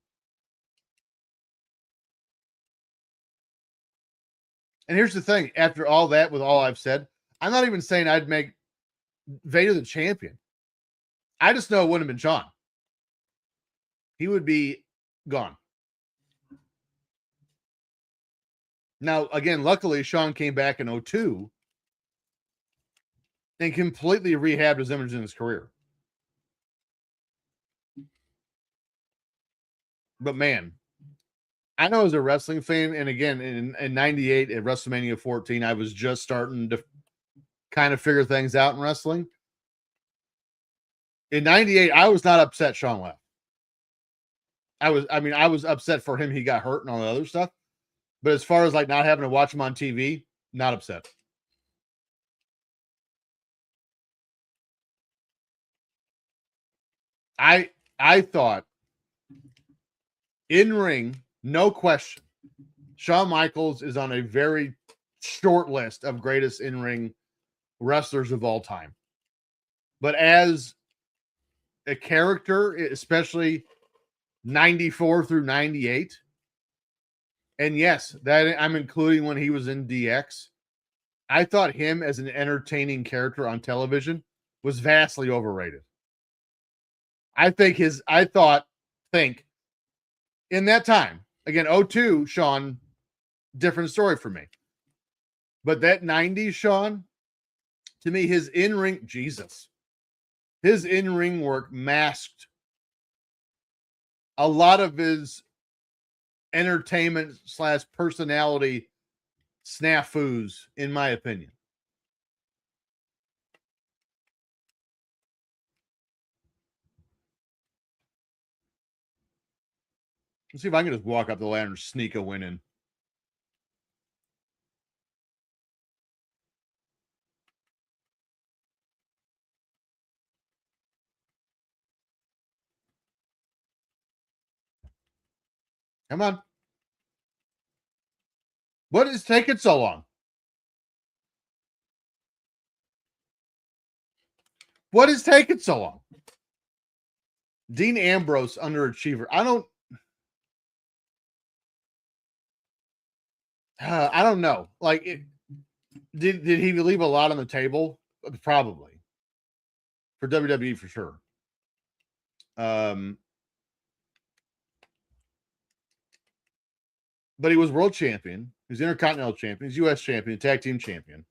And here's the thing. After all that, with all I've said, I'm not even saying I'd make Vader the champion. I just know it wouldn't have been Shawn. He would be gone. Now, again, luckily, Shawn came back in 2002 and completely rehabbed his image in his career. But man, I know as a wrestling fan, and again, in 98 at WrestleMania 14, I was just starting to kind of figure things out in wrestling. In 98, I was not upset Shawn left. I was upset for him. He got hurt and all the other stuff. But as far as like not having to watch him on TV, not upset. I thought in ring, no question, Shawn Michaels is on a very short list of greatest in-ring wrestlers of all time. But as a character, especially 94 through 98, and yes, that I'm including when he was in DX, I thought him as an entertaining character on television was vastly overrated. I think in that time, again, 2002, Shawn, different story for me. But that 90s Shawn, to me, his in-ring work masked a lot of his entertainment / personality snafus, in my opinion. Let's see if I can just walk up the ladder and sneak a win in. Come on. What is taking so long? What is taking so long? Dean Ambrose, underachiever. I don't know. Like, did he leave a lot on the table? Probably. For WWE, for sure. But he was world champion. He was Intercontinental champion. He's U.S. champion, tag team champion.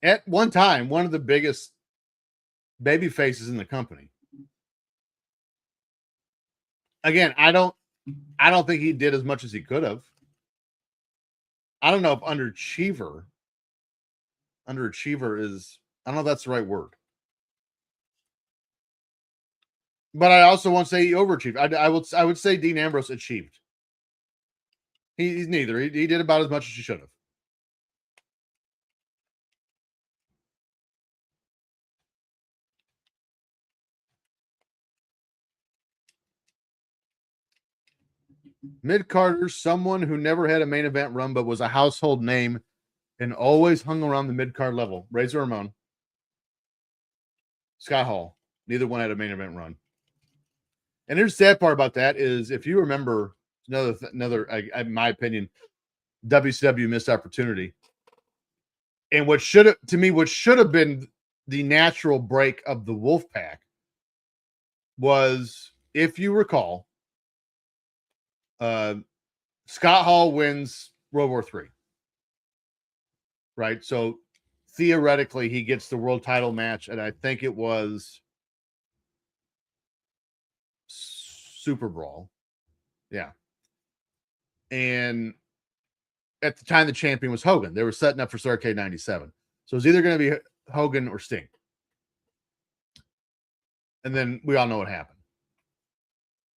At one time, one of the biggest babyface is in the company. Again, I don't think he did as much as he could have. I don't know if underachiever is, I don't know if that's the right word. But I also won't say he overachieved. I would say Dean Ambrose achieved. He's neither. He did about as much as he should have. Mid-Carter, someone who never had a main event run but was a household name and always hung around the mid-card level. Razor Ramon, Scott Hall. Neither one had a main event run. And here's the sad part about that is, if you remember, another, in my opinion, WCW missed opportunity. And what should have been the natural break of the Wolfpack was, if you recall, Scott Hall wins World War III. Right? So theoretically, he gets the world title match, and I think it was Super Brawl. Yeah. And at the time, the champion was Hogan. They were setting up for Starrcade 97. So it was either going to be Hogan or Sting. And then we all know what happened.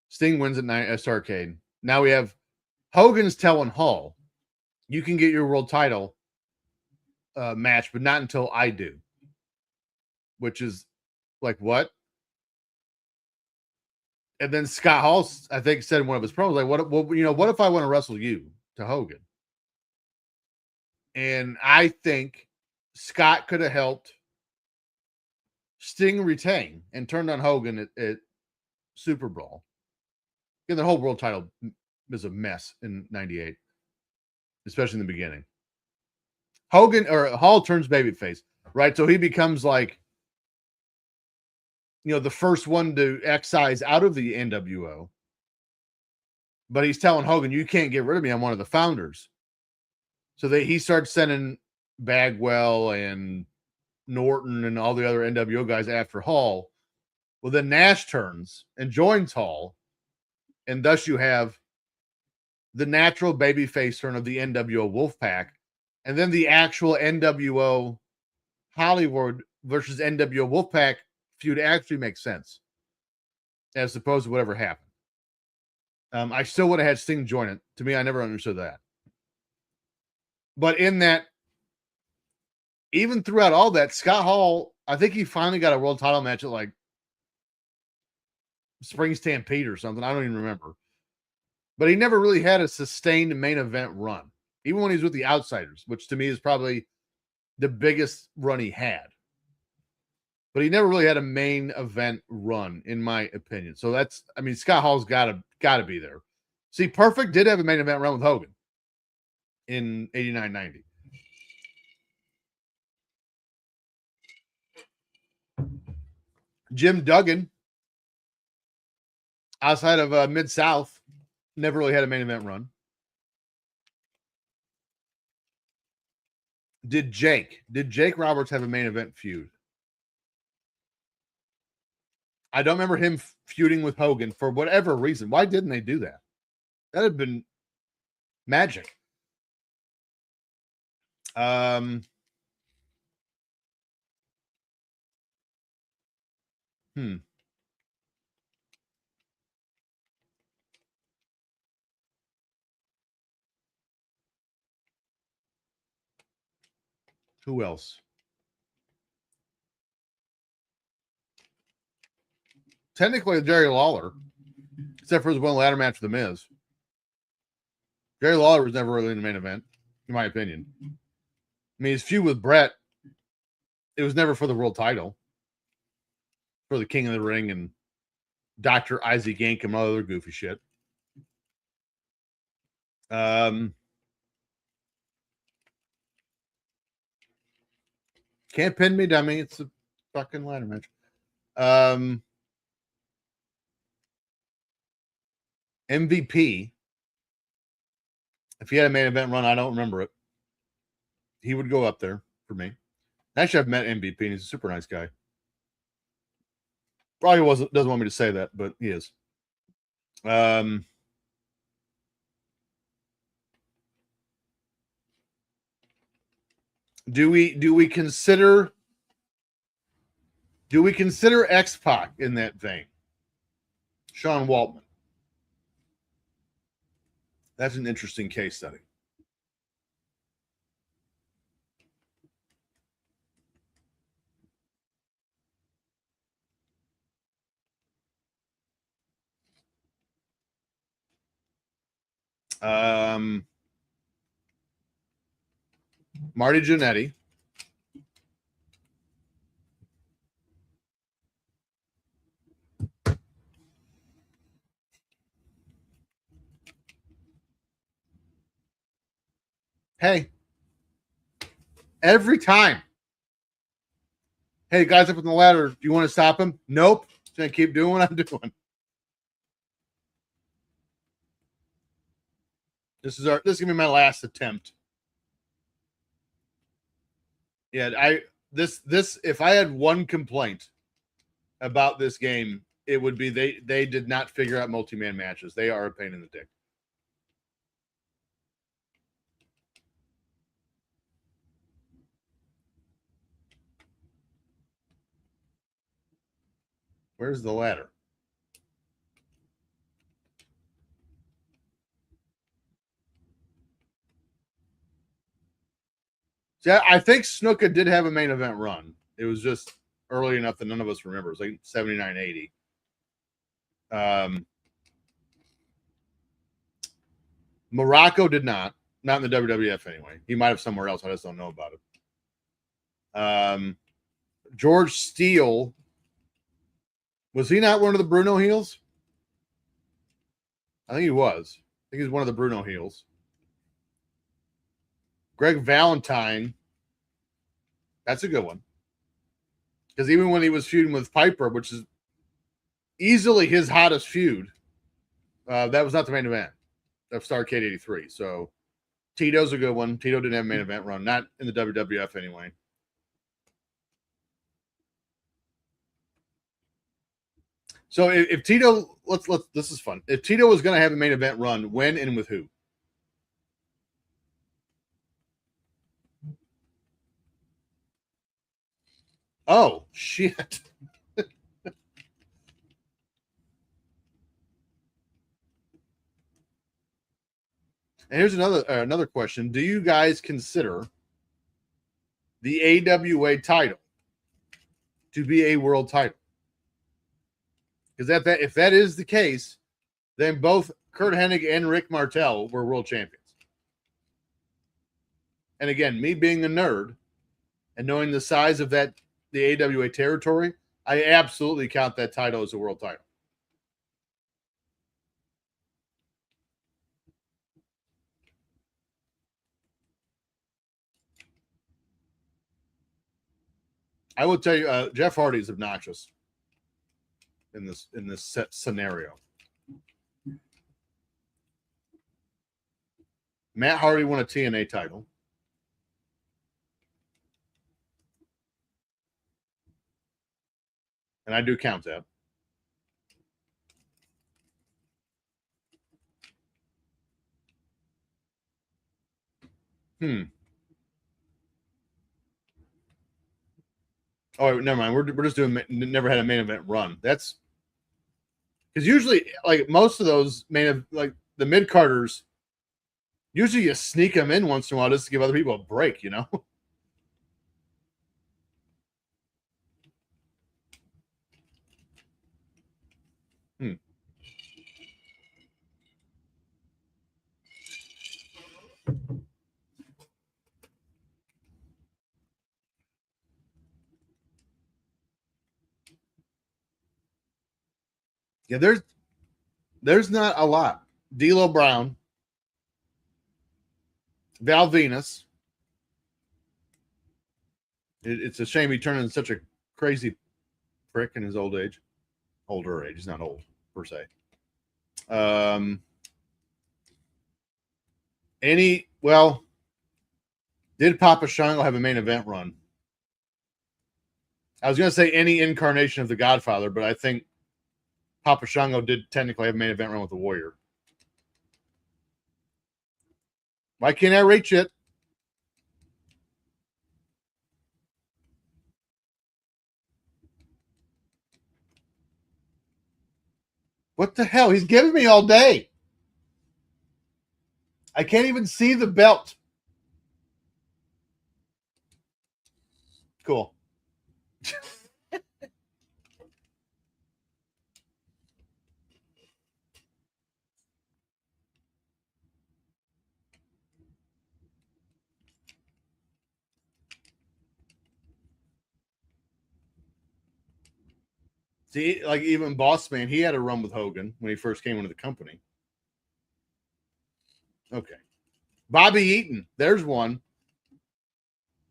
Sting wins at Starrcade. Now we have Hogan's telling Hall, you can get your world title match, but not until I do. Which is like, what? And then Scott Hall, I think, said in one of his promos, like, what if I want to wrestle you to Hogan? And I think Scott could have helped Sting retain and turned on Hogan at Super Brawl. Yeah, the whole world title was a mess in 98, especially in the beginning. Hall turns babyface, right? So he becomes like, the first one to excise out of the NWO. But he's telling Hogan, you can't get rid of me. I'm one of the founders. So he starts sending Bagwell and Norton and all the other NWO guys after Hall. Well, then Nash turns and joins Hall. And thus you have the natural babyface turn of the NWO Wolfpack. And then the actual NWO Hollywood versus NWO Wolfpack feud actually makes sense, as opposed to whatever happened. I still would have had Sting join it. To me, I never understood that. But in that, even throughout all that, Scott Hall, I think he finally got a world title match at like Spring Stampede or something. I don't even remember. But he never really had a sustained main event run, even when he was with the Outsiders, which to me is probably the biggest run he had. But he never really had a main event run, in my opinion. So Scott Hall's got to be there. See, Perfect did have a main event run with Hogan in 89-90. Jim Duggan, outside of Mid-South, never really had a main event run. Did Jake Roberts have a main event feud? I don't remember him feuding with Hogan for whatever reason. Why didn't they do that? That had been magic. Who else? Technically, Jerry Lawler, except for his one ladder match with The Miz. Jerry Lawler was never really in the main event, in my opinion. I mean, his feud with Brett, it was never for the world title. For the King of the Ring and Dr. Isaac Yankem and all other goofy shit. Can't pin me, dummy. It's a fucking ladder match. MVP. If he had a main event run, I don't remember it. He would go up there for me. Actually, I've met MVP and he's a super nice guy. Probably doesn't want me to say that, but he is. Do we consider X-Pac in that vein? Sean Waltman. That's an interesting case study. Marty Jannetty. Hey, every time. Hey, guys up on the ladder, do you want to stop him? Nope. Just gonna keep doing what I'm doing. This is gonna be my last attempt. Yeah, this if I had one complaint about this game, it would be they did not figure out multi-man matches. They are a pain in the dick. Where's the ladder? Yeah, I think Snuka did have a main event run. It was just early enough that none of us remember. It was like 79, 80. Morocco did not in the WWF anyway. He might have somewhere else. I just don't know about it. George Steele, was he not one of the Bruno heels? I think he was. I think he was one of the Bruno heels. Greg Valentine, that's a good one. Because even when he was feuding with Piper, which is easily his hottest feud, that was not the main event of Starrcade 83. So Tito's a good one. Tito didn't have a main event run, not in the WWF anyway. So if Tito, let's this is fun. If Tito was going to have a main event run, when and with who? Oh shit! And here's another question: do you guys consider the AWA title to be a world title? Because if that is the case, then both Kurt Hennig and Rick Martel were world champions. And again, me being a nerd and knowing the size of the AWA territory, I absolutely count that title as a world title. I will tell you, Jeff Hardy is obnoxious in this set scenario. Matt Hardy won a TNA title. And I do count that. Oh, never mind. We're just doing never had a main event run. That's because usually, like most of those like the mid carders, usually you sneak them in once in a while just to give other people a break, you know. Yeah, there's not a lot. D'Lo Brown, Val Venus. It's a shame he turned into such a crazy prick in his old age. Older age. He's not old per se. Did Papa Shango have a main event run? I was going to say any incarnation of the Godfather, but I think Papa Shango did technically have a main event run with the Warrior. Why can't I reach it? What the hell? He's giving me all day. I can't even see the belt. Cool. See, like even Boss Man, he had a run with Hogan when he first came into the company. Okay. Bobby Eaton, there's one.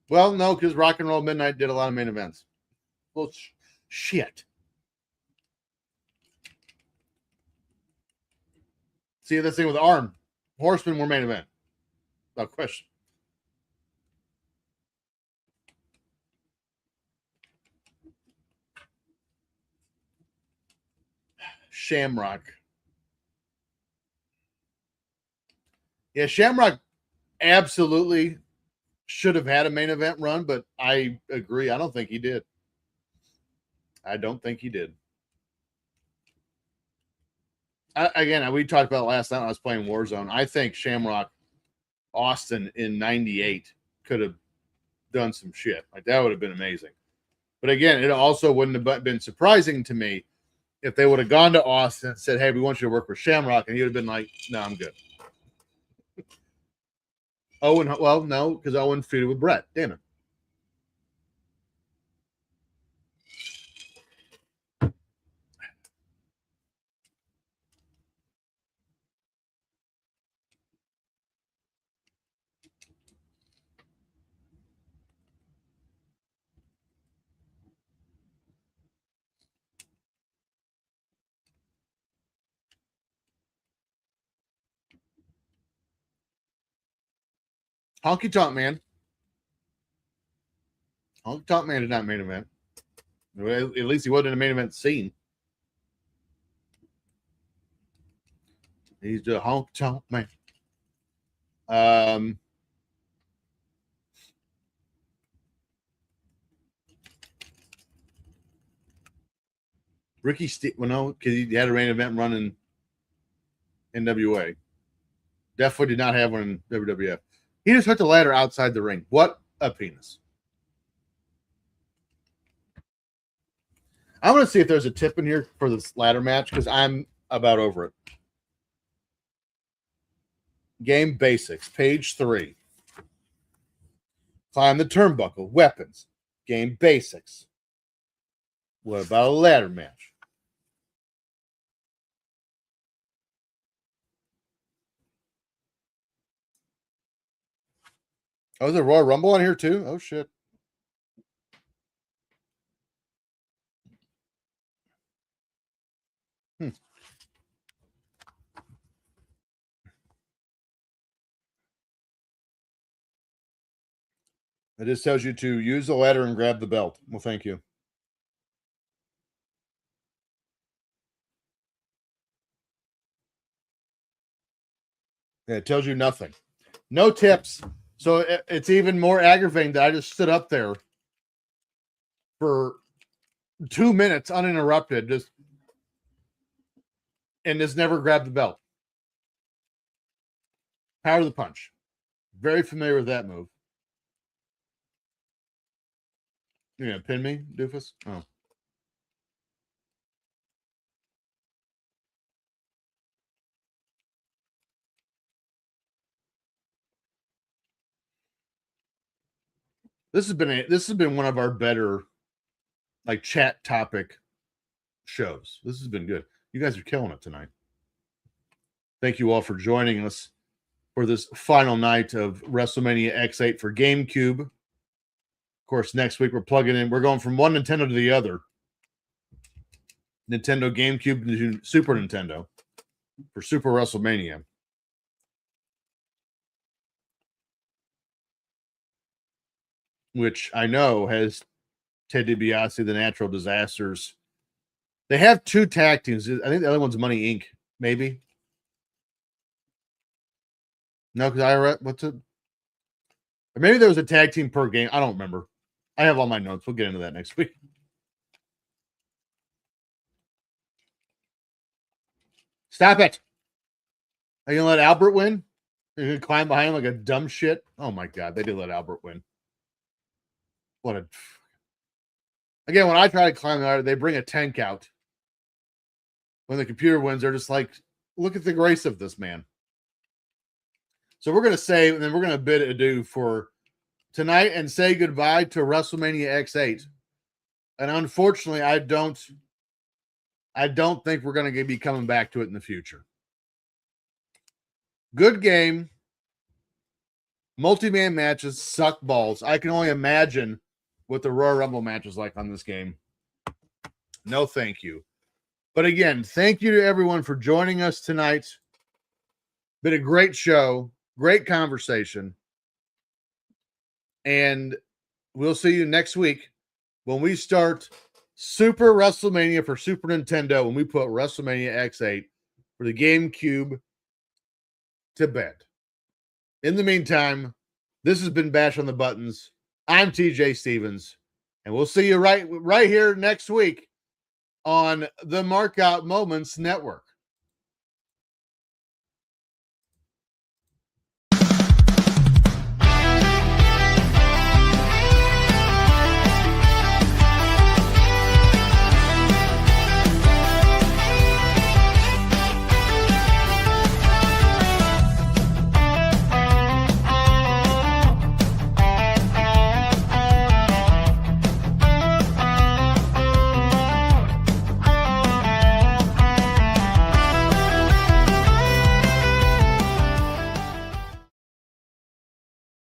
Well, no, because Rock and Roll Midnight did a lot of main events. Well, shit. See this thing with the arm. Horsemen were main event. No question. Shamrock. Yeah, Shamrock absolutely should have had a main event run, but I agree. I don't think he did. I don't think he did. Again, we talked about it last night when I was playing Warzone. I think Shamrock Austin in 98 could have done some shit. Like that would have been amazing. But again, it also wouldn't have been surprising to me if they would have gone to Austin and said, hey, we want you to work with Shamrock. And he would have been like, no, I'm good. Owen, well, no, because Owen feuded with Brett. Damn it. Honky Tonk Man. Honky Tonk Man did not main event. At least he wasn't in the main event scene. He's the Honky Tonk Man. Ricky Steve, well, no, because he had a main event running NWA. Definitely did not have one in WWF. He just hooked the ladder outside the ring. What a penis. I want to see if there's a tip in here for this ladder match because I'm about over it. Game basics, page 3. Climb the turnbuckle, weapons, game basics. What about a ladder match? Oh, is there Royal Rumble on here too? Oh, shit. It just tells you to use the ladder and grab the belt. Well, thank you. Yeah, it tells you nothing. No tips. So it's even more aggravating that I just stood up there for 2 minutes uninterrupted, and just never grabbed the belt. Power of the punch. Very familiar with that move. You gonna pin me, doofus? Oh. This has been one of our better like chat topic shows. This has been good. You guys are killing it tonight. Thank you all for joining us for this final night of WrestleMania X8 for GameCube. Of course, next week we're plugging in. We're going from one Nintendo to the other. Nintendo GameCube to Super Nintendo for Super WrestleMania. Which I know has Ted DiBiase, the Natural Disasters. They have 2 tag teams. I think the other one's Money Inc. Maybe. No, because I read what's it? Or maybe there was a tag team per game. I don't remember. I have all my notes. We'll get into that next week. Stop it. Are you going to let Albert win? You're going to climb behind him like a dumb shit? Oh, my God. They did let Albert win. What a... Again, when I try to climb out, they bring a tank out. When the computer wins, they're just like, look at the grace of this man. So we're going to say, and then we're going to bid adieu for tonight and say goodbye to WrestleMania X8. And unfortunately, I don't think we're going to be coming back to it in the future. Good game. Multi-man matches suck balls. I can only imagine what the Royal Rumble match is like on this game. No, thank you. But again, thank you to everyone for joining us tonight. Been a great show, great conversation. And we'll see you next week when we start Super WrestleMania for Super Nintendo, when we put WrestleMania X8 for the GameCube to bed. In the meantime, this has been Bash on the Buttons. I'm TJ Stevens, and we'll see you right here next week on the Markout Moments Network.